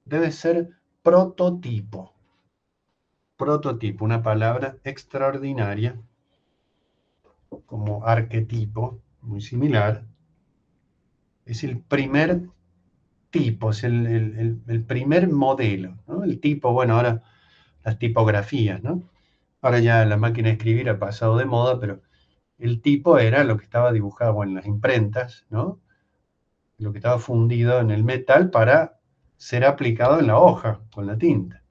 Debe ser prototipo. Prototipo, una palabra extraordinaria como arquetipo, muy similar, es el primer tipo, es el primer modelo, ¿no? El tipo, bueno, ahora las tipografías, ¿no? Ahora ya la máquina de escribir ha pasado de moda, pero el tipo era lo que estaba dibujado en las imprentas, ¿no? Lo que estaba fundido en el metal para ser aplicado en la hoja con la tinta.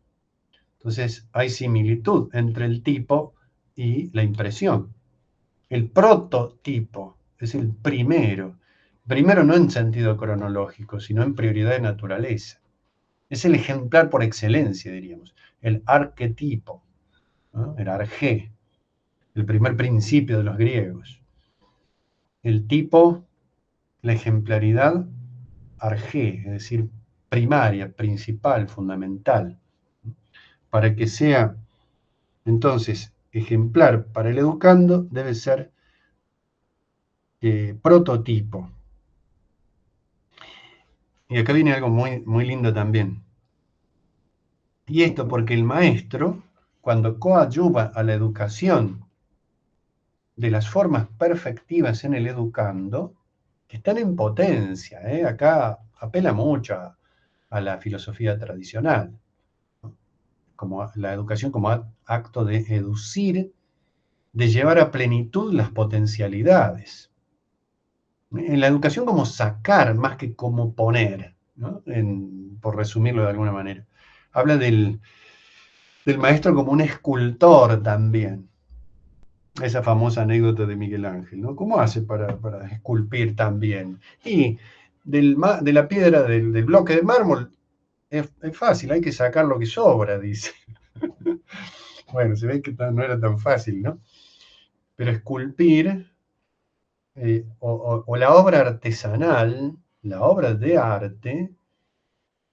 Entonces hay similitud entre el tipo y la impresión. El prototipo es el primero. Primero no en sentido cronológico, sino en prioridad de naturaleza. Es el ejemplar por excelencia, diríamos. El arquetipo, ¿no? El arjé, el primer principio de los griegos. El tipo, la ejemplaridad, arjé, es decir, primaria, principal, fundamental. Para que sea, entonces, ejemplar para el educando, debe ser prototipo. Y acá viene algo muy, muy lindo también. Y esto porque el maestro, cuando coadyuva a la educación de las formas perfectivas en el educando, que están en potencia, acá apela mucho a la filosofía tradicional, ¿no? Como la educación como acto de educir, de llevar a plenitud las potencialidades. En la educación como sacar más que como poner, ¿no? Por resumirlo de alguna manera. Habla del maestro como un escultor también. Esa famosa anécdota de Miguel Ángel, ¿no? ¿Cómo hace para esculpir tan bien? Y de la piedra, del bloque de mármol, es fácil, hay que sacar lo que sobra, dice. Bueno, se ve que no era tan fácil, ¿no? Pero esculpir, o la obra artesanal, la obra de arte,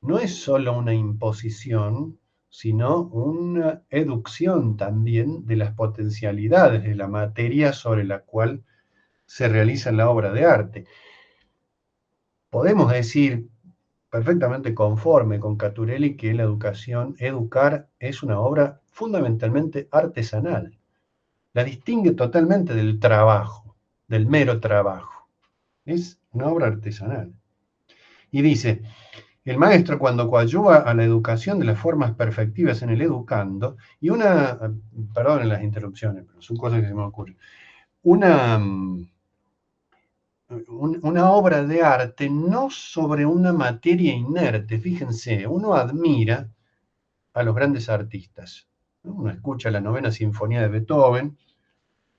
no es solo una imposición, sino una educción también de las potencialidades de la materia sobre la cual se realiza la obra de arte. Podemos decir perfectamente conforme con Caturelli que la educación, educar, es una obra fundamentalmente artesanal. La distingue totalmente del trabajo, del mero trabajo. Es una obra artesanal. Y dice, el maestro cuando coadyuva a la educación de las formas perfectivas en el educando, y perdonen las interrupciones, pero son cosas que se me ocurren, una obra de arte no sobre una materia inerte. Fíjense, uno admira a los grandes artistas. Uno escucha la novena sinfonía de Beethoven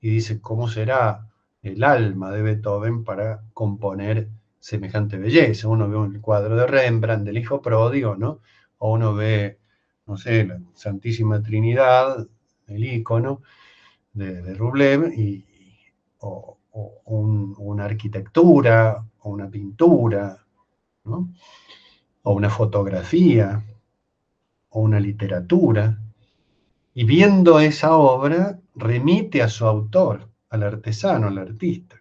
y dice, ¿cómo será el alma de Beethoven para componer semejante belleza? Uno ve un cuadro de Rembrandt, del Hijo Pródigo, ¿no? O uno ve, no sé, la Santísima Trinidad, el ícono de Rublev, o una arquitectura, o una pintura, ¿no? O una fotografía, o una literatura. Y viendo esa obra, remite a su autor, al artesano, al artista.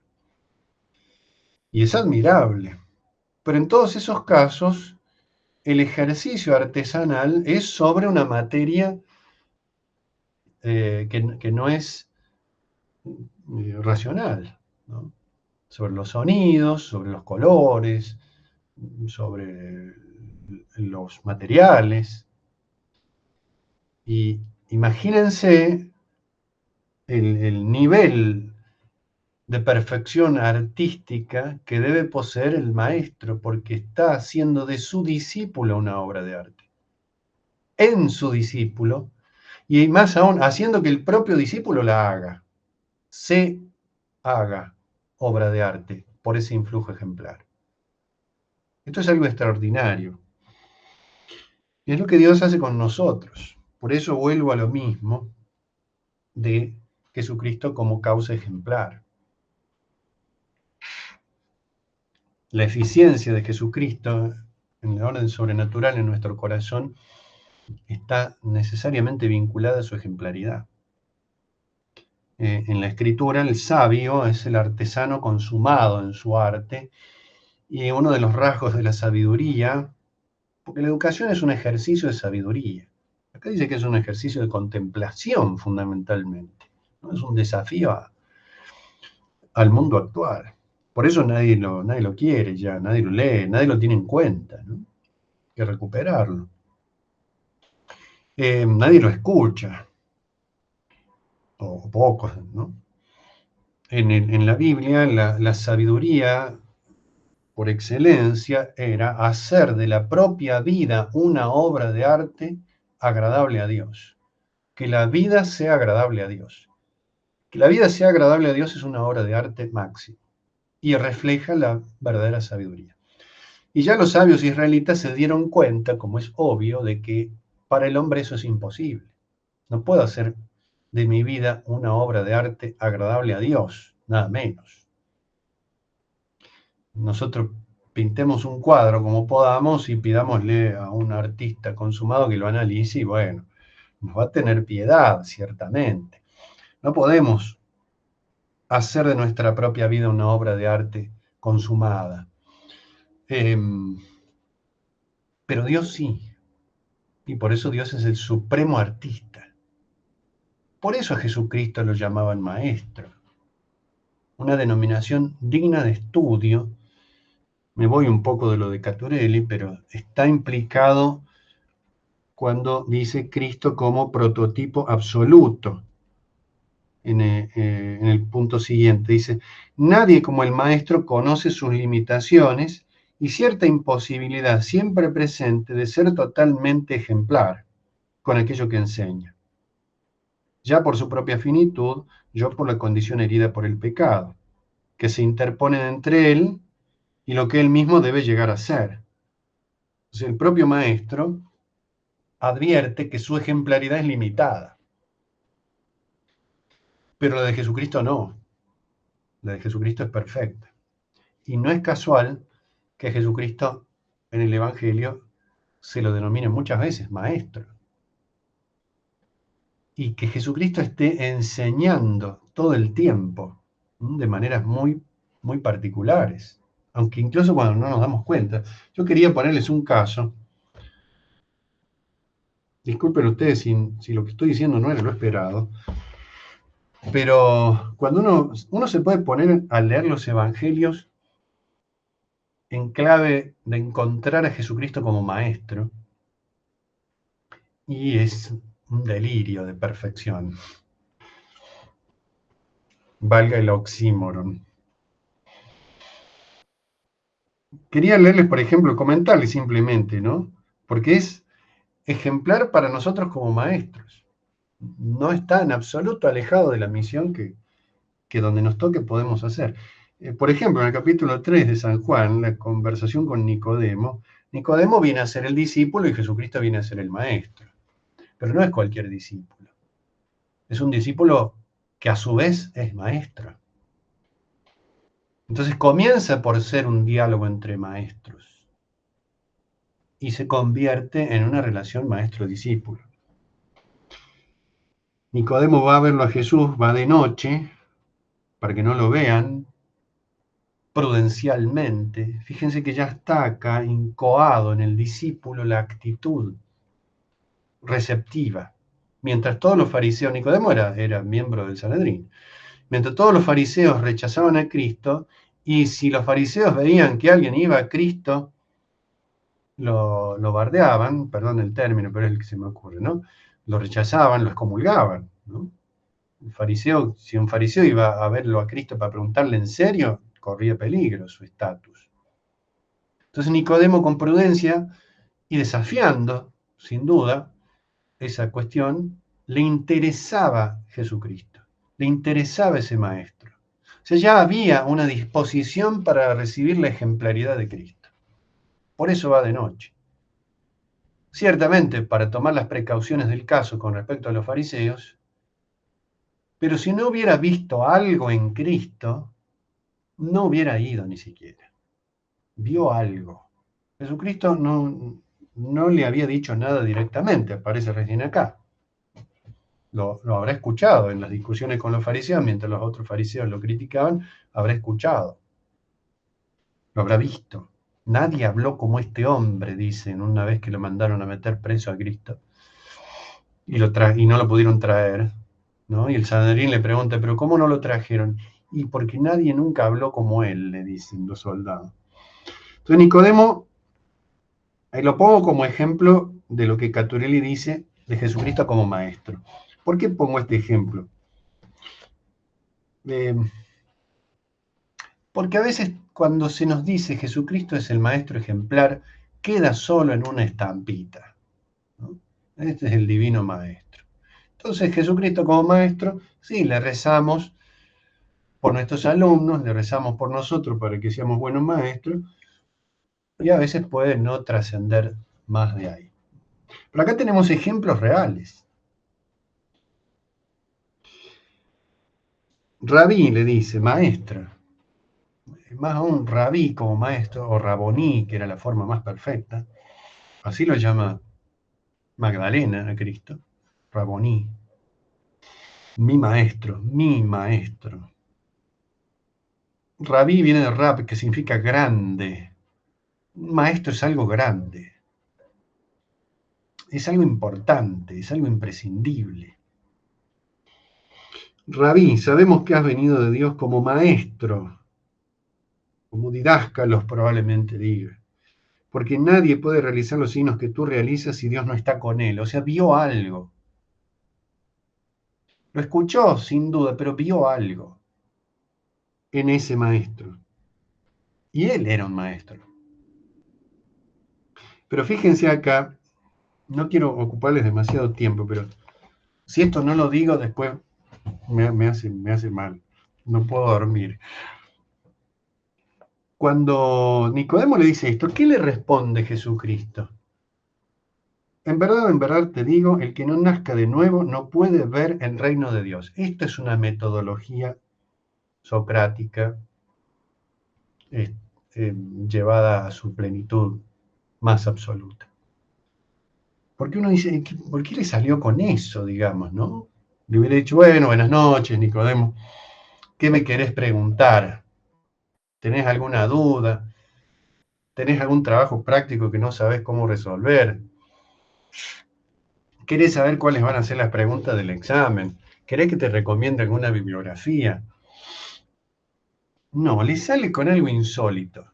Y es admirable. Pero en todos esos casos, el ejercicio artesanal es sobre una materia que no es racional, ¿no? Sobre los sonidos, sobre los colores, sobre los materiales. Y imagínense el nivel de perfección artística que debe poseer el maestro, porque está haciendo de su discípulo una obra de arte. En su discípulo, y más aún, haciendo que el propio discípulo la haga. Se haga obra de arte por ese influjo ejemplar. Esto es algo extraordinario. Y es lo que Dios hace con nosotros. Por eso vuelvo a lo mismo de Jesucristo como causa ejemplar. La eficiencia de Jesucristo en la orden sobrenatural en nuestro corazón está necesariamente vinculada a su ejemplaridad. En la escritura, el sabio es el artesano consumado en su arte, y uno de los rasgos de la sabiduría, porque la educación es un ejercicio de sabiduría. Acá dice que es un ejercicio de contemplación fundamentalmente, ¿no? Es un desafío al mundo actual. Por eso nadie lo quiere ya, nadie lo lee, nadie lo tiene en cuenta, ¿no? Hay que recuperarlo. Nadie lo escucha, o pocos, ¿no? En la Biblia, la sabiduría por excelencia era hacer de la propia vida una obra de arte agradable a Dios. Que la vida sea agradable a Dios. Que la vida sea agradable a Dios es una obra de arte máxima y refleja la verdadera sabiduría. Y ya los sabios israelitas se dieron cuenta, como es obvio, de que para el hombre eso es imposible. No puedo hacer de mi vida una obra de arte agradable a Dios, nada menos. Nosotros pintemos un cuadro como podamos y pidámosle a un artista consumado que lo analice y bueno, nos va a tener piedad, ciertamente. No podemos hacer de nuestra propia vida una obra de arte consumada. Pero Dios sí. Y por eso Dios es el supremo artista. Por eso a Jesucristo lo llamaban maestro. Una denominación digna de estudio. Me voy un poco de lo de Caturelli, pero está implicado cuando dice Cristo como prototipo absoluto. En el punto siguiente dice, nadie como el maestro conoce sus limitaciones y cierta imposibilidad siempre presente de ser totalmente ejemplar con aquello que enseña. Ya por su propia finitud, yo por la condición herida por el pecado, que se interponen entre él y lo que él mismo debe llegar a ser. Entonces, el propio maestro advierte que su ejemplaridad es limitada. Pero la de Jesucristo no. La de Jesucristo es perfecta. Y no es casual que Jesucristo en el Evangelio se lo denomine muchas veces maestro. Y que Jesucristo esté enseñando todo el tiempo, de maneras muy, muy particulares. Aunque incluso cuando no nos damos cuenta. Yo quería ponerles un caso. Disculpen ustedes si lo que estoy diciendo no era lo esperado. Pero cuando uno se puede poner a leer los evangelios en clave de encontrar a Jesucristo como maestro, y es un delirio de perfección. Valga el oxímoron. Quería leerles, por ejemplo, comentarles simplemente, ¿no? Porque es ejemplar para nosotros como maestros. No está en absoluto alejado de la misión que donde nos toque podemos hacer. Por ejemplo, en el capítulo 3 de San Juan, la conversación con Nicodemo, Nicodemo viene a ser el discípulo y Jesucristo viene a ser el maestro. Pero no es cualquier discípulo. Es un discípulo que a su vez es maestro. Entonces comienza por ser un diálogo entre maestros y se convierte en una relación maestro-discípulo. Nicodemo va a verlo a Jesús, va de noche, para que no lo vean, prudencialmente. Fíjense que ya está acá incoado en el discípulo la actitud receptiva. Mientras todos los fariseos, Nicodemo era miembro del Sanedrín, mientras todos los fariseos rechazaban a Cristo, y si los fariseos veían que alguien iba a Cristo, lo bardeaban, perdón el término, pero es el que se me ocurre, ¿no? Lo rechazaban, lo excomulgaban, ¿no? Si un fariseo iba a verlo a Cristo para preguntarle en serio, corría peligro su estatus. Entonces Nicodemo, con prudencia y desafiando, sin duda, esa cuestión, le interesaba Jesucristo, le interesaba ese maestro. O sea, ya había una disposición para recibir la ejemplaridad de Cristo. Por eso va de noche. Ciertamente, para tomar las precauciones del caso con respecto a los fariseos, pero si no hubiera visto algo en Cristo, no hubiera ido ni siquiera. Vio algo. Jesucristo no le había dicho nada directamente, aparece recién acá. Lo habrá escuchado en las discusiones con los fariseos, mientras los otros fariseos lo criticaban, habrá escuchado. Lo habrá visto. Nadie habló como este hombre, dicen, una vez que lo mandaron a meter preso a Cristo. Y no lo pudieron traer, ¿no? Y el Sanedrín le pregunta, ¿pero cómo no lo trajeron? Y porque nadie nunca habló como él, le dicen los soldados. Entonces Nicodemo, ahí lo pongo como ejemplo de lo que Caturelli dice de Jesucristo como maestro. ¿Por qué pongo este ejemplo? Porque a veces cuando se nos dice Jesucristo es el maestro ejemplar, queda solo en una estampita, ¿no? Este es el divino maestro. Entonces Jesucristo como maestro, sí, le rezamos por nuestros alumnos, le rezamos por nosotros para que seamos buenos maestros, y a veces puede no trascender más de ahí. Pero acá tenemos ejemplos reales. Rabí le dice, maestra, más aún rabí como maestro, o raboní, que era la forma más perfecta, así lo llama Magdalena a Cristo, raboní, mi maestro, mi maestro. Rabí viene de rab, que significa grande. Un maestro es algo grande, es algo importante, es algo imprescindible. Rabí, sabemos que has venido de Dios como maestro, como didáscalos probablemente diga, porque nadie puede realizar los signos que tú realizas si Dios no está con él. O sea, vio algo. Lo escuchó, sin duda, pero vio algo en ese maestro. Y él era un maestro. Pero fíjense acá, no quiero ocuparles demasiado tiempo, pero si esto no lo digo, después me hace mal. No puedo dormir. Cuando Nicodemo le dice esto, ¿qué le responde Jesucristo? En verdad te digo, el que no nazca de nuevo no puede ver el reino de Dios. Esta es una metodología socrática llevada a su plenitud más absoluta. Porque uno dice, ¿por qué le salió con eso, digamos, no? Le hubiera dicho, bueno, buenas noches, Nicodemo, ¿qué me querés preguntar? ¿Tenés alguna duda? ¿Tenés algún trabajo práctico que no sabés cómo resolver? ¿Querés saber cuáles van a ser las preguntas del examen? ¿Querés que te recomiende alguna bibliografía? No, le sale con algo insólito.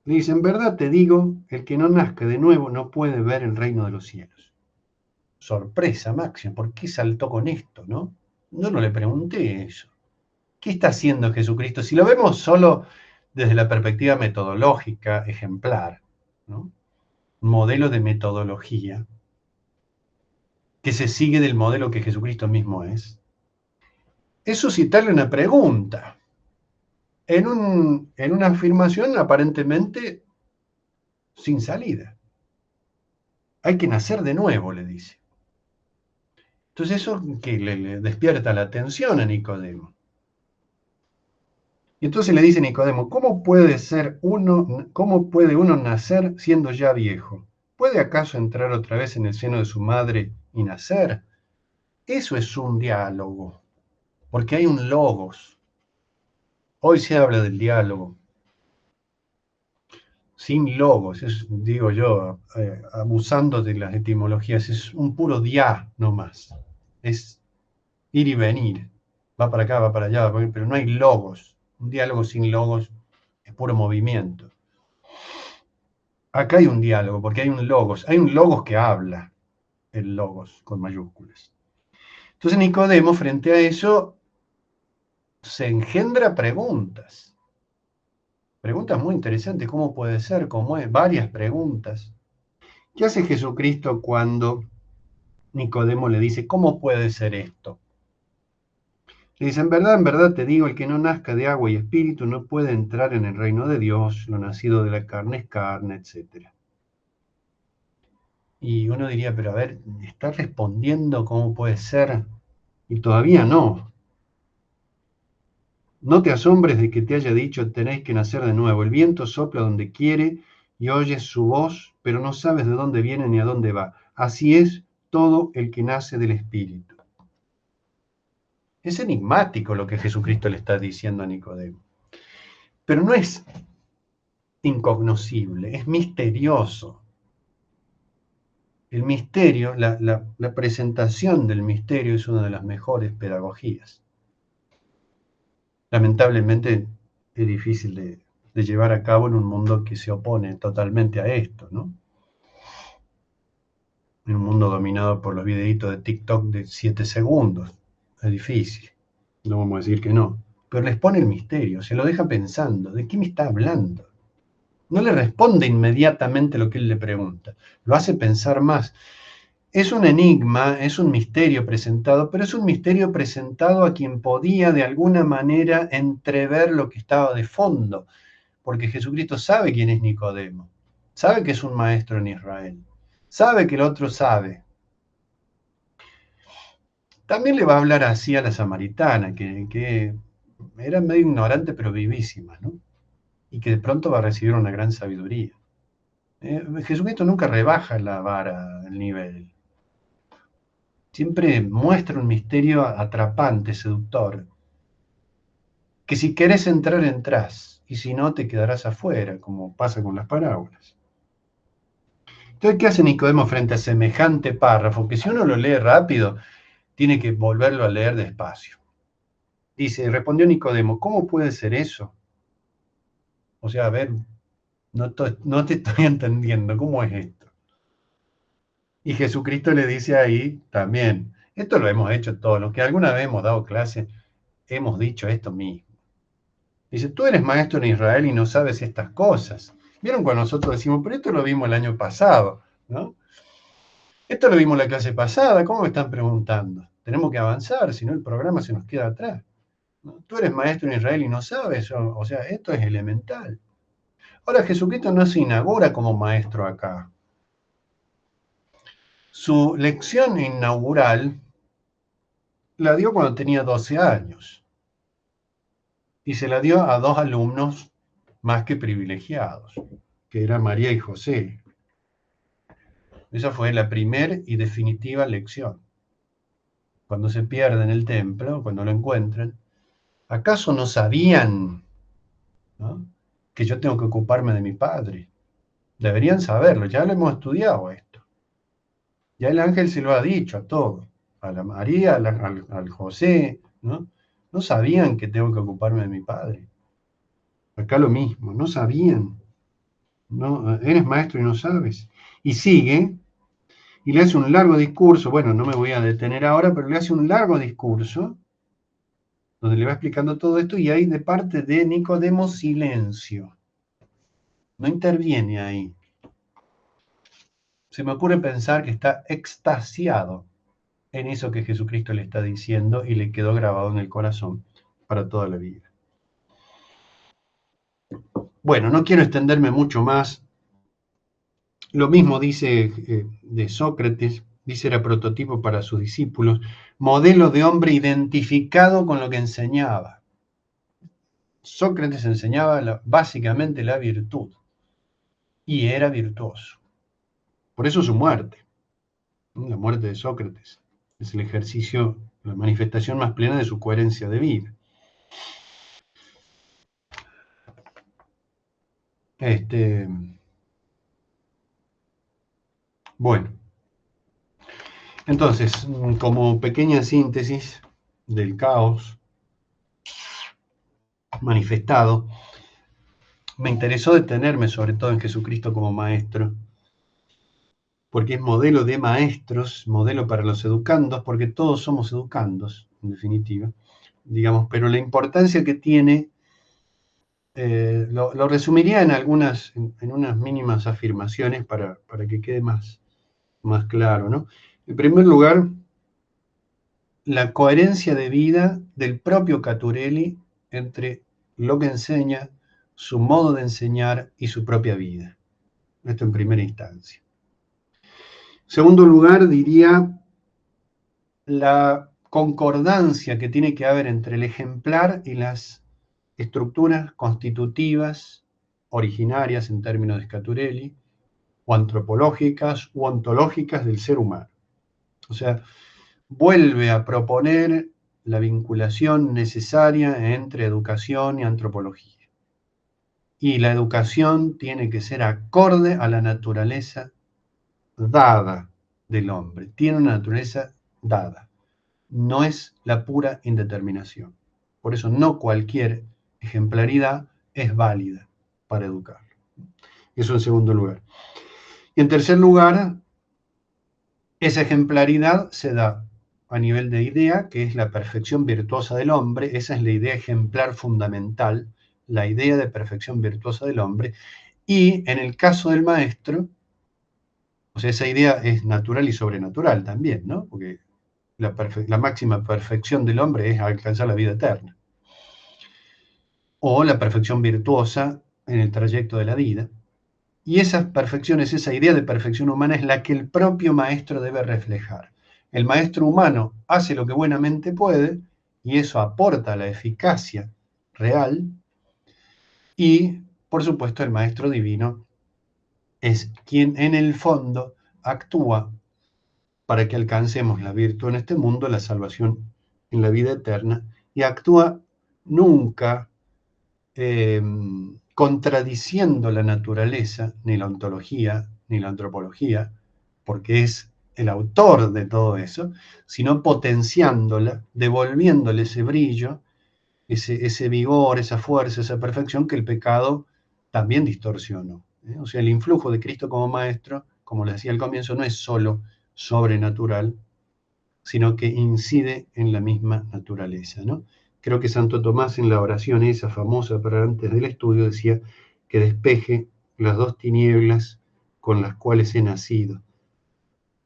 Le dice, en verdad te digo, el que no nazca de nuevo no puede ver el reino de los cielos. Sorpresa máxima, ¿por qué saltó con esto, no? Yo no le pregunté eso. ¿Qué está haciendo Jesucristo? Si lo vemos solo desde la perspectiva metodológica, ejemplar, ¿no? Un modelo de metodología que se sigue del modelo que Jesucristo mismo es suscitarle una pregunta en una afirmación aparentemente sin salida. Hay que nacer de nuevo, le dice. Entonces eso que le despierta la atención a Nicodemo. Y entonces le dice Nicodemo, ¿cómo puede uno nacer siendo ya viejo? ¿Puede acaso entrar otra vez en el seno de su madre y nacer? Eso es un diálogo, porque hay un logos. Hoy se habla del diálogo. Sin logos, digo yo, abusando de las etimologías, es un puro dia nomás. Es ir y venir. Va para acá, va para allá, pero no hay logos. Un diálogo sin logos es puro movimiento. Acá hay un diálogo, porque hay un logos que habla, el logos con mayúsculas. Entonces Nicodemo, frente a eso, se engendra preguntas muy interesantes. ¿Cómo puede ser? ¿Cómo es? Varias preguntas. ¿Qué hace Jesucristo cuando Nicodemo le dice, ¿cómo puede ser esto? Le dice, en verdad te digo, el que no nazca de agua y espíritu no puede entrar en el reino de Dios, lo nacido de la carne es carne, etc. Y uno diría, pero a ver, está respondiendo cómo puede ser, y todavía no. No te asombres de que te haya dicho, tenéis que nacer de nuevo. El viento sopla donde quiere y oyes su voz, pero no sabes de dónde viene ni a dónde va. Así es todo el que nace del espíritu. Es enigmático lo que Jesucristo le está diciendo a Nicodemo. Pero no es incognoscible, es misterioso. El misterio, la presentación del misterio es una de las mejores pedagogías. lamentablemente es difícil de llevar a cabo en un mundo que se opone totalmente a esto, ¿no? En un mundo dominado por los videitos de TikTok de 7 segundos. Es difícil, no vamos a decir que no. Pero les pone el misterio, se lo deja pensando, ¿de qué me está hablando? No le responde inmediatamente lo que él le pregunta, lo hace pensar más. Es un enigma, es un misterio presentado, pero es un misterio presentado a quien podía de alguna manera entrever lo que estaba de fondo, porque Jesucristo sabe quién es Nicodemo, sabe que es un maestro en Israel, sabe que el otro sabe. También le va a hablar así a la samaritana, que era medio ignorante pero vivísima, ¿no? Y que de pronto va a recibir una gran sabiduría. Jesucristo nunca rebaja la vara, el nivel. Siempre muestra un misterio atrapante, seductor, que si querés entrar, entrás, y si no, te quedarás afuera, como pasa con las parábolas. Entonces, ¿qué hace Nicodemo frente a semejante párrafo? Que si uno lo lee rápido, tiene que volverlo a leer despacio. Dice, respondió Nicodemo, ¿cómo puede ser eso? O sea, a ver, no te estoy entendiendo, ¿cómo es esto? Y Jesucristo le dice ahí también, esto lo hemos hecho todos, los que alguna vez hemos dado clase, hemos dicho esto mismo. Dice, tú eres maestro en Israel y no sabes estas cosas. ¿Vieron cuando nosotros decimos, pero esto lo vimos el año pasado, ¿no? Esto lo vimos la clase pasada, ¿cómo me están preguntando? Tenemos que avanzar, si no el programa se nos queda atrás, ¿no? Tú eres maestro en Israel y no sabes, o sea, esto es elemental. Ahora, Jesucristo no se inaugura como maestro acá. Su lección inaugural la dio cuando tenía 12 años y se la dio a dos alumnos más que privilegiados, que eran María y José. Esa fue la primera y definitiva lección. Cuando se pierde en el templo, cuando lo encuentran, ¿acaso no sabían, ¿no?, que yo tengo que ocuparme de mi padre? Deberían saberlo, ya lo hemos estudiado esto. Ya el ángel se lo ha dicho a todos, a la María, al José, ¿no? No sabían que tengo que ocuparme de mi padre. Acá lo mismo, no sabían. No, eres maestro y no sabes. Y sigue, y le hace un largo discurso, bueno, no me voy a detener ahora, pero le hace un largo discurso, donde le va explicando todo esto, y hay de parte de Nicodemo silencio. No interviene ahí. Se me ocurre pensar que está extasiado en eso que Jesucristo le está diciendo y le quedó grabado en el corazón para toda la vida. Bueno, no quiero extenderme mucho más. Lo mismo dice de Sócrates, dice era prototipo para sus discípulos, modelo de hombre identificado con lo que enseñaba. Sócrates enseñaba básicamente la virtud y era virtuoso. Por eso su muerte, la muerte de Sócrates, es el ejercicio, la manifestación más plena de su coherencia de vida. Bueno, entonces, como pequeña síntesis del caos manifestado, me interesó detenerme sobre todo en Jesucristo como maestro, porque es modelo de maestros, modelo para los educandos, porque todos somos educandos, en definitiva, digamos, pero la importancia que tiene, lo resumiría en unas mínimas afirmaciones para que quede más claro, ¿no? En primer lugar, la coherencia de vida del propio Caturelli entre lo que enseña, su modo de enseñar y su propia vida. Esto en primera instancia. En segundo lugar, diría la concordancia que tiene que haber entre el ejemplar y las estructuras constitutivas, originarias en términos de Caturelli, o antropológicas o ontológicas del ser humano. O sea, vuelve a proponer la vinculación necesaria entre educación y antropología. Y la educación tiene que ser acorde a la naturaleza dada del hombre. Tiene una naturaleza dada. No es la pura indeterminación. Por eso no cualquier ejemplaridad es válida para educarlo. Eso en segundo lugar. Y en tercer lugar, esa ejemplaridad se da a nivel de idea, que es la perfección virtuosa del hombre. Esa es la idea ejemplar fundamental, la idea de perfección virtuosa del hombre. Y en el caso del maestro, o sea, esa idea es natural y sobrenatural también, ¿no? Porque la máxima perfección del hombre es alcanzar la vida eterna. O la perfección virtuosa en el trayecto de la vida. Y esas perfecciones, esa idea de perfección humana es la que el propio maestro debe reflejar. El maestro humano hace lo que buenamente puede y eso aporta la eficacia real. Y, por supuesto, el maestro divino es quien en el fondo actúa para que alcancemos la virtud en este mundo, la salvación en la vida eterna, y actúa nunca contradiciendo la naturaleza, ni la ontología, ni la antropología, porque es el autor de todo eso, sino potenciándola, devolviéndole ese brillo, ese vigor, esa fuerza, esa perfección que el pecado también distorsionó. O sea, el influjo de Cristo como maestro, como les decía al comienzo, no es solo sobrenatural, sino que incide en la misma naturaleza, ¿no? Creo que Santo Tomás en la oración esa famosa para antes del estudio decía que despeje las dos tinieblas con las cuales he nacido,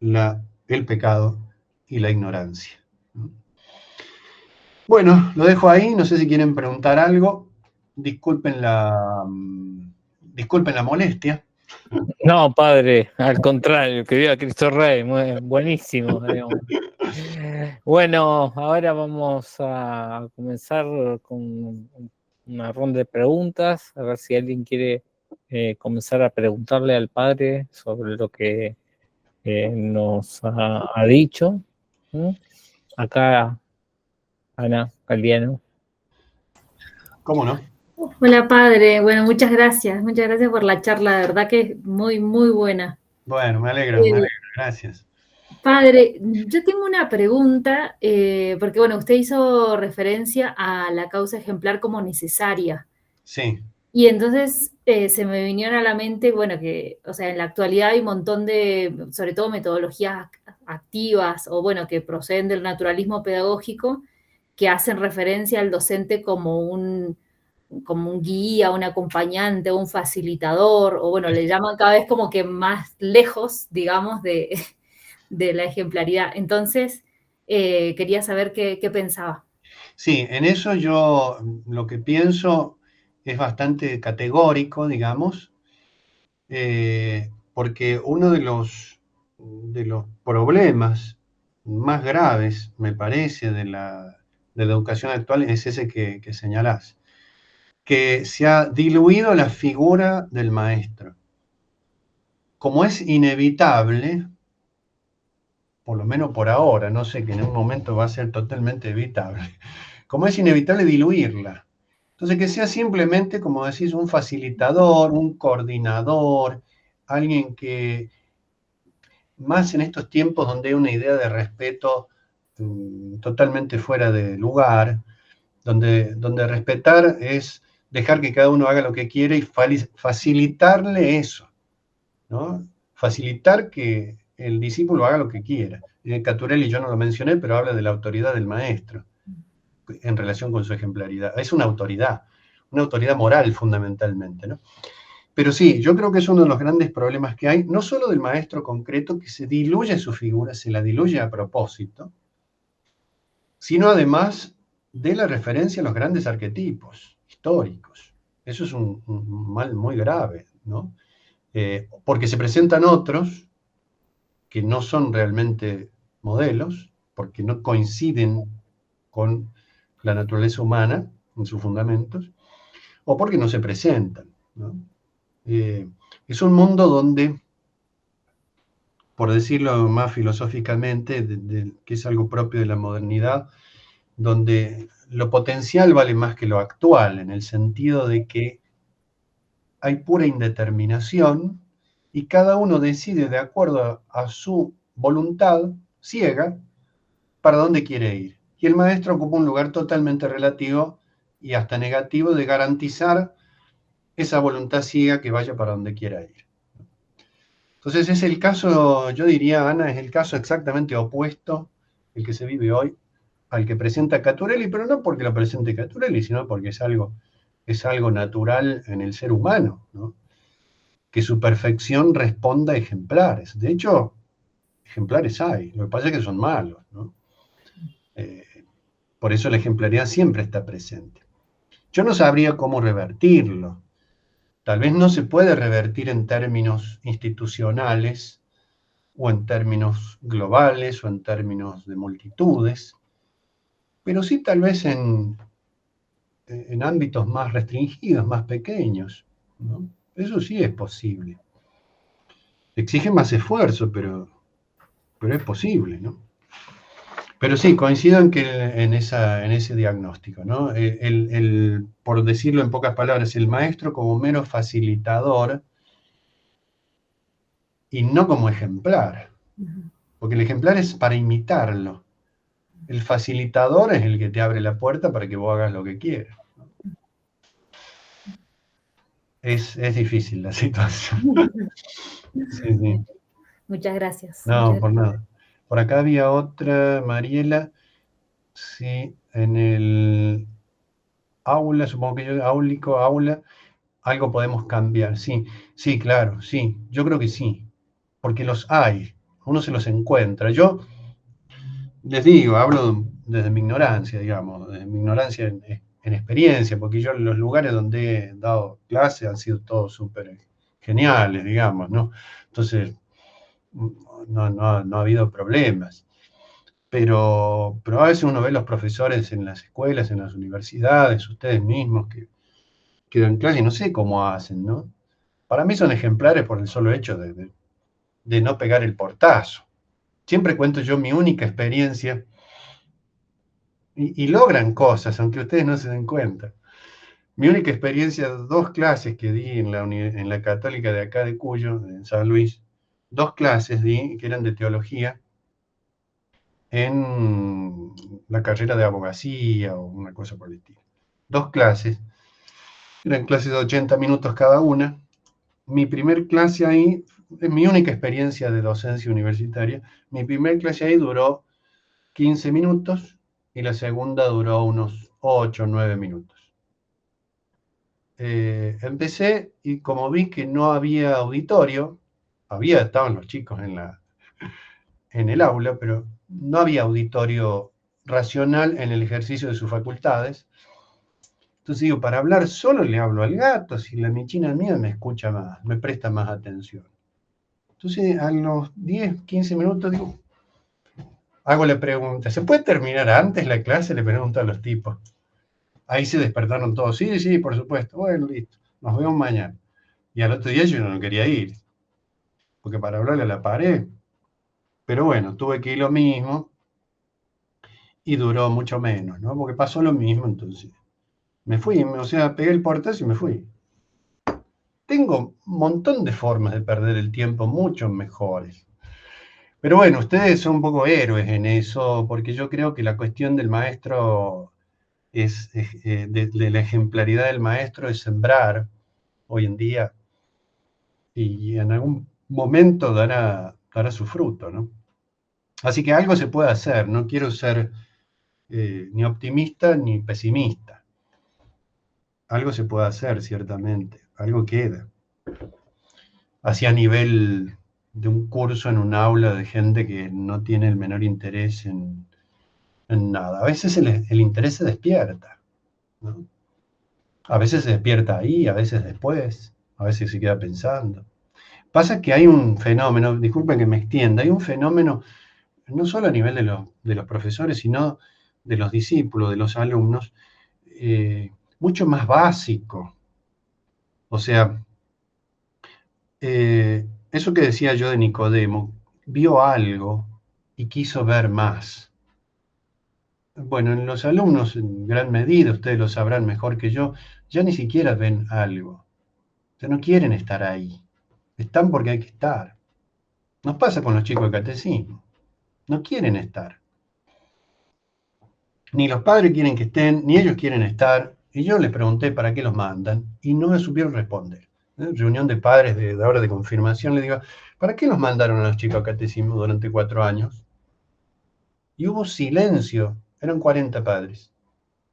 el pecado y la ignorancia. Bueno, lo dejo ahí, no sé si quieren preguntar algo, disculpen la molestia. No, padre, al contrario, que viva Cristo Rey, buenísimo. Bueno, ahora vamos a comenzar con una ronda de preguntas, a ver si alguien quiere comenzar a preguntarle al padre sobre lo que nos ha dicho. Acá, Ana Galiano. ¿Cómo no? Hola padre, bueno, muchas gracias por la charla, de verdad que es muy, muy buena. Bueno, me alegro, gracias. Padre, yo tengo una pregunta, porque bueno, usted hizo referencia a la causa ejemplar como necesaria. Sí. Y entonces se me vinieron a la mente, bueno, que, o sea, en la actualidad hay un montón de, sobre todo metodologías activas, o bueno, que proceden del naturalismo pedagógico, que hacen referencia al docente como un guía, un acompañante, un facilitador, o bueno, le llaman cada vez como que más lejos, digamos, de la ejemplaridad. Entonces, quería saber qué pensaba. Sí, en eso yo lo que pienso es bastante categórico, digamos, porque uno de los problemas más graves, me parece, de la educación actual es ese que señalás, que se ha diluido la figura del maestro. Como es inevitable, por lo menos por ahora, no sé que en un momento va a ser totalmente evitable, como es inevitable diluirla. Entonces, que sea simplemente, como decís, un facilitador, un coordinador, alguien que, más en estos tiempos donde hay una idea de respeto totalmente fuera de lugar, donde respetar es dejar que cada uno haga lo que quiere y facilitarle eso, ¿no? Facilitar que el discípulo haga lo que quiera. Caturelli, yo no lo mencioné, pero habla de la autoridad del maestro en relación con su ejemplaridad. Es una autoridad moral fundamentalmente, ¿no? Pero sí, yo creo que es uno de los grandes problemas que hay, no solo del maestro concreto, que se diluye su figura, se la diluye a propósito, sino además de la referencia a los grandes arquetipos históricos. Eso es un mal muy grave, ¿no? Porque se presentan otros que no son realmente modelos, porque no coinciden con la naturaleza humana en sus fundamentos, o porque no se presentan, ¿no? Es un mundo donde, por decirlo más filosóficamente, que es algo propio de la modernidad, donde lo potencial vale más que lo actual, en el sentido de que hay pura indeterminación y cada uno decide de acuerdo a su voluntad ciega para dónde quiere ir. y el maestro ocupa un lugar totalmente relativo y hasta negativo de garantizar esa voluntad ciega que vaya para donde quiera ir. Entonces es el caso, yo diría, Ana, es el caso exactamente opuesto, el que se vive hoy, al que presenta Caturelli, pero no porque lo presente Caturelli, sino porque es algo natural en el ser humano, ¿no? Que su perfección responda a ejemplares. De hecho, ejemplares hay, lo que pasa es que son malos, ¿no? Por eso la ejemplaridad siempre está presente. Yo no sabría cómo revertirlo. Tal vez no se puede revertir en términos institucionales, o en términos globales, o en términos de multitudes, pero sí tal vez en ámbitos más restringidos, más pequeños, ¿no? Eso sí es posible. Exige más esfuerzo, pero es posible, ¿no? Pero sí, coincido en ese diagnóstico, ¿no? Por decirlo en pocas palabras, el maestro como mero facilitador y no como ejemplar, porque el ejemplar es para imitarlo. El facilitador es el que te abre la puerta para que vos hagas lo que quieras. Es difícil la situación. Sí, sí. Muchas gracias. No, por nada. Por acá había otra, Mariela. Sí, en el aula, supongo que yo, aula, algo podemos cambiar. Sí, sí, claro, sí. Yo creo que sí. Porque los hay. Uno se los encuentra. Yo les digo, hablo desde mi ignorancia, digamos, desde mi ignorancia en experiencia, porque yo en los lugares donde he dado clases han sido todos súper geniales, digamos, ¿no? Entonces, no ha habido problemas. Pero a veces uno ve los profesores en las escuelas, en las universidades, ustedes mismos que dan clase y no sé cómo hacen, ¿no? Para mí son ejemplares por el solo hecho de no pegar el portazo. Siempre cuento yo mi única experiencia y logran cosas, aunque ustedes no se den cuenta. Mi única experiencia, 2 clases que di en la Católica de acá de Cuyo, en San Luis, 2 clases di que eran de teología en la carrera de abogacía o una cosa por el estilo. 2 clases, eran clases de 80 minutos cada una. Mi primer clase ahí, es mi única experiencia de docencia universitaria, mi primer clase ahí duró 15 minutos y la segunda duró unos 8 o 9 minutos. Empecé y como vi que no había auditorio, estaban los chicos en el aula, pero no había auditorio racional en el ejercicio de sus facultades. Entonces digo, para hablar solo le hablo al gato, si la michina mía me escucha más, me presta más atención. Entonces a los 10, 15 minutos digo, hago la pregunta, ¿se puede terminar antes la clase? Le pregunto a los tipos. Ahí se despertaron todos, sí, por supuesto. Bueno, listo, nos vemos mañana. Y al otro día yo no quería ir, porque para hablarle a la pared. Pero bueno, tuve que ir lo mismo y duró mucho menos, ¿no? Porque pasó lo mismo, entonces. Me fui, o sea, pegué el portazo y me fui. Tengo un montón de formas de perder el tiempo, mucho mejores. Pero bueno, ustedes son un poco héroes en eso, porque yo creo que la cuestión del maestro de la ejemplaridad del maestro es sembrar hoy en día y en algún momento dará su fruto, ¿no? Así que algo se puede hacer, no quiero ser ni optimista ni pesimista. Algo se puede hacer, ciertamente, algo queda. Así a nivel de un curso en un aula de gente que no tiene el menor interés en nada. A veces el interés se despierta, ¿no? A veces se despierta ahí, a veces después, a veces se queda pensando. Pasa que hay un fenómeno, disculpen que me extienda, hay un fenómeno no solo a nivel de los profesores, sino de los discípulos, de los alumnos, mucho más básico. O sea, eso que decía yo de Nicodemo, vio algo y quiso ver más. Bueno, en los alumnos, en gran medida, ustedes lo sabrán mejor que yo, ya ni siquiera ven algo. O sea, no quieren estar ahí. Están porque hay que estar. Nos pasa con los chicos de catecismo. No quieren estar. Ni los padres quieren que estén, ni ellos quieren estar. Y yo les pregunté para qué los mandan y no me supieron responder. En reunión de padres de hora de confirmación, le digo, ¿para qué los mandaron a los chicos a catecismo durante 4 años? Y hubo silencio, eran 40 padres.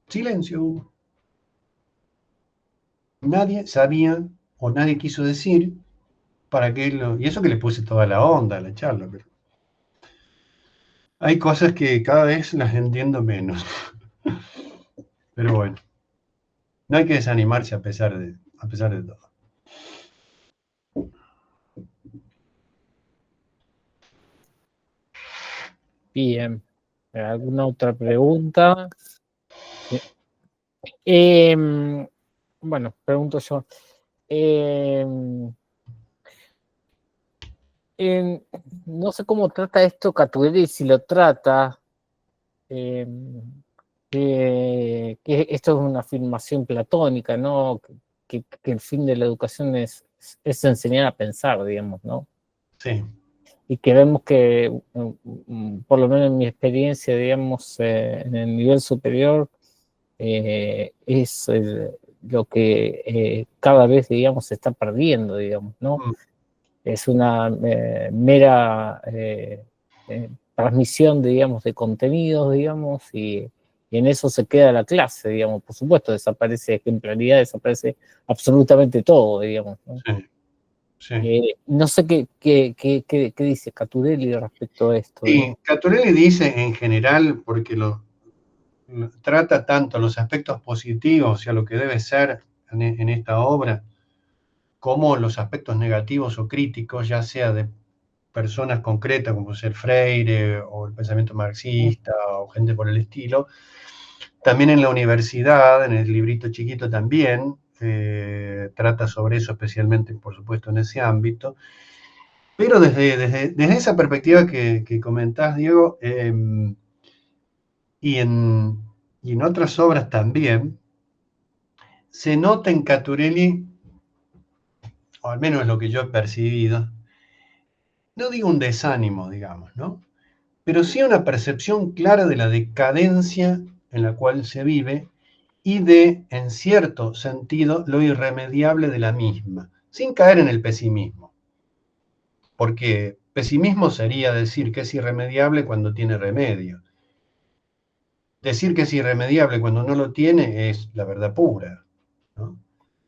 Silencio hubo. Nadie sabía o nadie quiso decir para qué lo... Y eso que le puse toda la onda a la charla, pero hay cosas que cada vez las entiendo menos. Pero bueno, no hay que desanimarse a pesar de todo. Bien. ¿Alguna otra pregunta? Sí. Bueno, pregunto yo. No sé cómo trata esto Catuelli, si lo trata, que esto es una afirmación platónica, ¿no? Que el fin de la educación es enseñar a pensar, digamos, ¿no? Sí. Y que vemos que, por lo menos en mi experiencia, digamos, en el nivel superior, es lo que cada vez, digamos, se está perdiendo, digamos, ¿no? Es una mera transmisión, digamos, de contenidos, digamos, y en eso se queda la clase, digamos. Por supuesto, desaparece ejemplaridad, desaparece absolutamente todo, digamos, ¿no? Sí. Sí. No sé qué dice Catudelli respecto a esto. Sí, ¿no? Catudelli dice en general, porque lo trata tanto los aspectos positivos y a lo que debe ser en esta obra, como los aspectos negativos o críticos, ya sea de personas concretas como ser Freire o el pensamiento marxista o gente por el estilo. También en la universidad, en el librito chiquito también, trata sobre eso, especialmente, por supuesto, en ese ámbito. Pero desde esa perspectiva que comentás, Diego, y en otras obras también, se nota en Caturelli, o al menos es lo que yo he percibido, no digo un desánimo, digamos, ¿no? Pero sí una percepción clara de la decadencia en la cual se vive y de, en cierto sentido, lo irremediable de la misma, sin caer en el pesimismo. Porque pesimismo sería decir que es irremediable cuando tiene remedio. Decir que es irremediable cuando no lo tiene es la verdad pura, ¿no?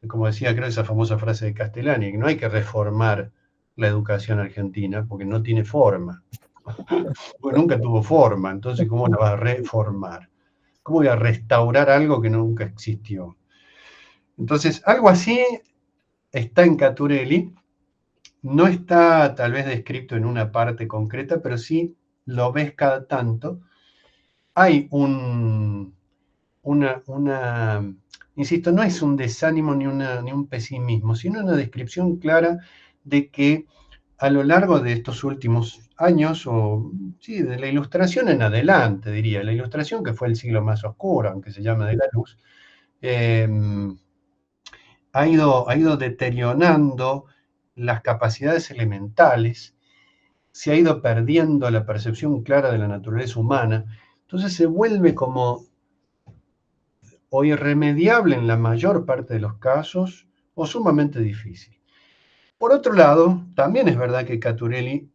Como decía, creo, esa famosa frase de Castellani, que no hay que reformar la educación argentina porque no tiene forma. Porque nunca tuvo forma, entonces ¿cómo la va a reformar? ¿Cómo voy a restaurar algo que nunca existió? Entonces, algo así está en Caturelli, no está tal vez descrito en una parte concreta, pero sí lo ves cada tanto. Hay insisto, no es un desánimo ni un pesimismo, sino una descripción clara de que a lo largo de estos últimos años, o sí, de la Ilustración en adelante, diría, la Ilustración que fue el siglo más oscuro, aunque se llama de la luz, ha ido deteriorando las capacidades elementales, se ha ido perdiendo la percepción clara de la naturaleza humana, entonces se vuelve como o irremediable en la mayor parte de los casos, o sumamente difícil. Por otro lado, también es verdad que Caturelli,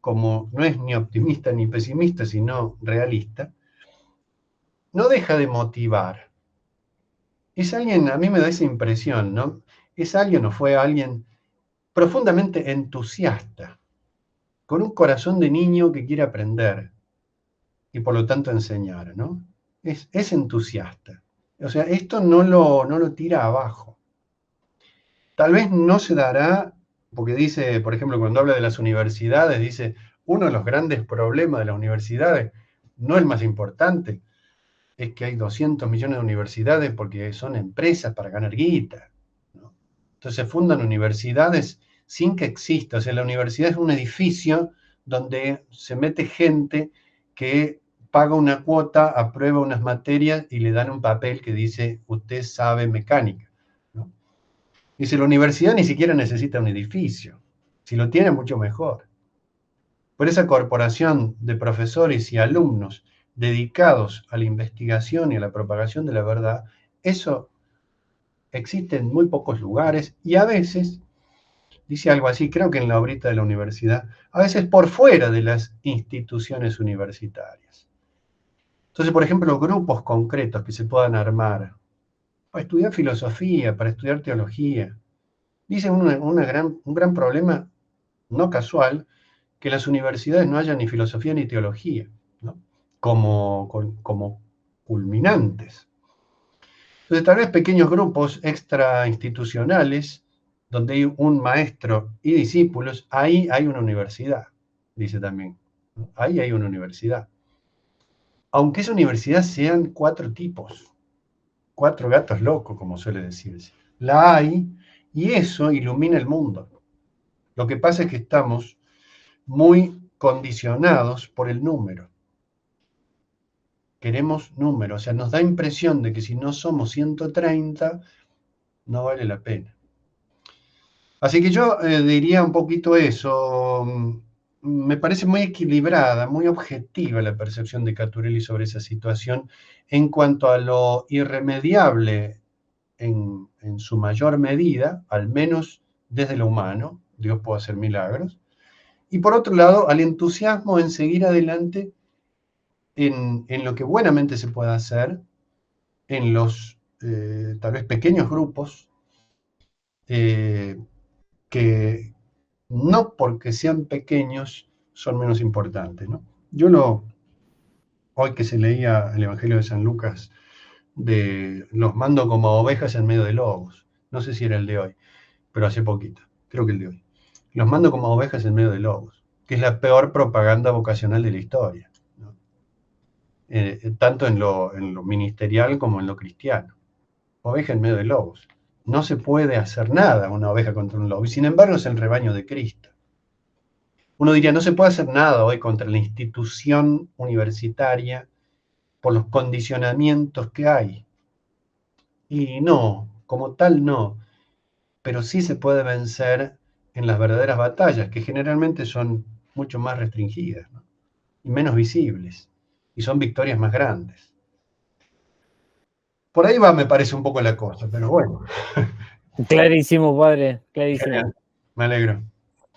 como no es ni optimista ni pesimista, sino realista, no deja de motivar. Es alguien, a mí me da esa impresión, ¿no? Es alguien o fue alguien profundamente entusiasta, con un corazón de niño que quiere aprender y por lo tanto enseñar, ¿no? Es entusiasta. O sea, esto no lo tira abajo. Tal vez no se dará, porque dice, por ejemplo, cuando habla de las universidades, dice, uno de los grandes problemas de las universidades, no el más importante, es que hay 200 millones de universidades porque son empresas para ganar guita, ¿no? Entonces fundan universidades sin que exista. O sea, la universidad es un edificio donde se mete gente que paga una cuota, aprueba unas materias y le dan un papel que dice, usted sabe mecánica, ¿no? Dice, la universidad ni siquiera necesita un edificio. Si lo tiene, mucho mejor. Por esa corporación de profesores y alumnos dedicados a la investigación y a la propagación de la verdad, eso existe en muy pocos lugares y a veces, dice algo así, creo que en la obrita de la universidad, a veces por fuera de las instituciones universitarias. Entonces, por ejemplo, grupos concretos que se puedan armar para estudiar filosofía, para estudiar teología. Dice un gran problema no casual que en las universidades no haya ni filosofía ni teología, ¿no? como culminantes. Entonces, tal vez pequeños grupos extrainstitucionales, donde hay un maestro y discípulos, ahí hay una universidad, dice también, ¿no? Ahí hay una universidad. Aunque esa universidad sean 4 tipos, 4 gatos locos, como suele decirse. La hay, y eso ilumina el mundo. Lo que pasa es que estamos muy condicionados por el número. Queremos número, o sea, nos da impresión de que si no somos 130, no vale la pena. Así que yo diría un poquito eso. Me parece muy equilibrada, muy objetiva la percepción de Caturelli sobre esa situación en cuanto a lo irremediable en su mayor medida, al menos desde lo humano, Dios puede hacer milagros, y por otro lado, al entusiasmo en seguir adelante en lo que buenamente se puede hacer, en los tal vez pequeños grupos, que no porque sean pequeños son menos importantes, ¿no? Hoy que se leía el Evangelio de San Lucas, de los mando como ovejas en medio de lobos, no sé si era el de hoy, pero hace poquito, creo que el de hoy. Los mando como ovejas en medio de lobos, que es la peor propaganda vocacional de la historia, ¿no? Tanto en lo ministerial como en lo cristiano. Oveja en medio de lobos. No se puede hacer nada una oveja contra un lobo, y sin embargo es el rebaño de Cristo. Uno diría, no se puede hacer nada hoy contra la institución universitaria por los condicionamientos que hay. Y no, como tal no, pero sí se puede vencer en las verdaderas batallas, que generalmente son mucho más restringidas, ¿no? Y menos visibles, y son victorias más grandes. Por ahí va, me parece un poco la cosa, pero bueno. Clarísimo, padre, clarísimo. Genial. Me alegro.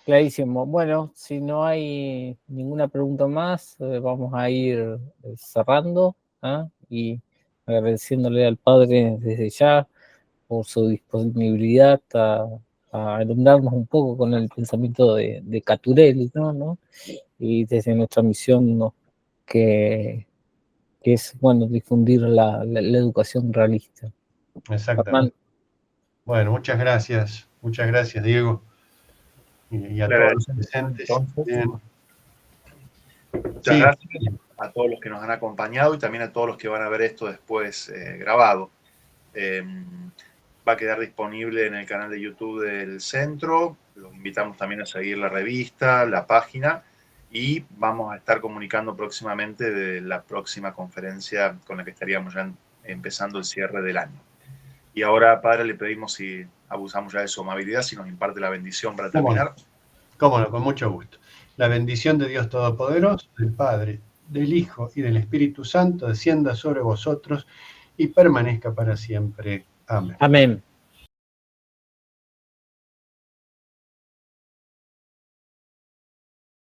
Clarísimo. Bueno, si no hay ninguna pregunta más, vamos a ir cerrando, ¿ah? Y agradeciéndole al padre desde ya por su disponibilidad a alumbrarnos un poco con el pensamiento de Caturelli, ¿no? Y desde nuestra misión, ¿no? que es, bueno, difundir la educación realista. Exactamente. Bueno, muchas gracias, Diego. Y a todos los presentes. Muchas gracias a todos los que nos han acompañado y también a todos los que van a ver esto después grabado. Va a quedar disponible en el canal de YouTube del centro. Los invitamos también a seguir la revista, la página, y vamos a estar comunicando próximamente de la próxima conferencia con la que estaríamos ya empezando el cierre del año. Y ahora, padre, le pedimos, si abusamos ya de su amabilidad, si nos imparte la bendición para terminar. Cómo no, con mucho gusto. La bendición de Dios Todopoderoso, del Padre, del Hijo y del Espíritu Santo descienda sobre vosotros y permanezca para siempre. Amén. Amén.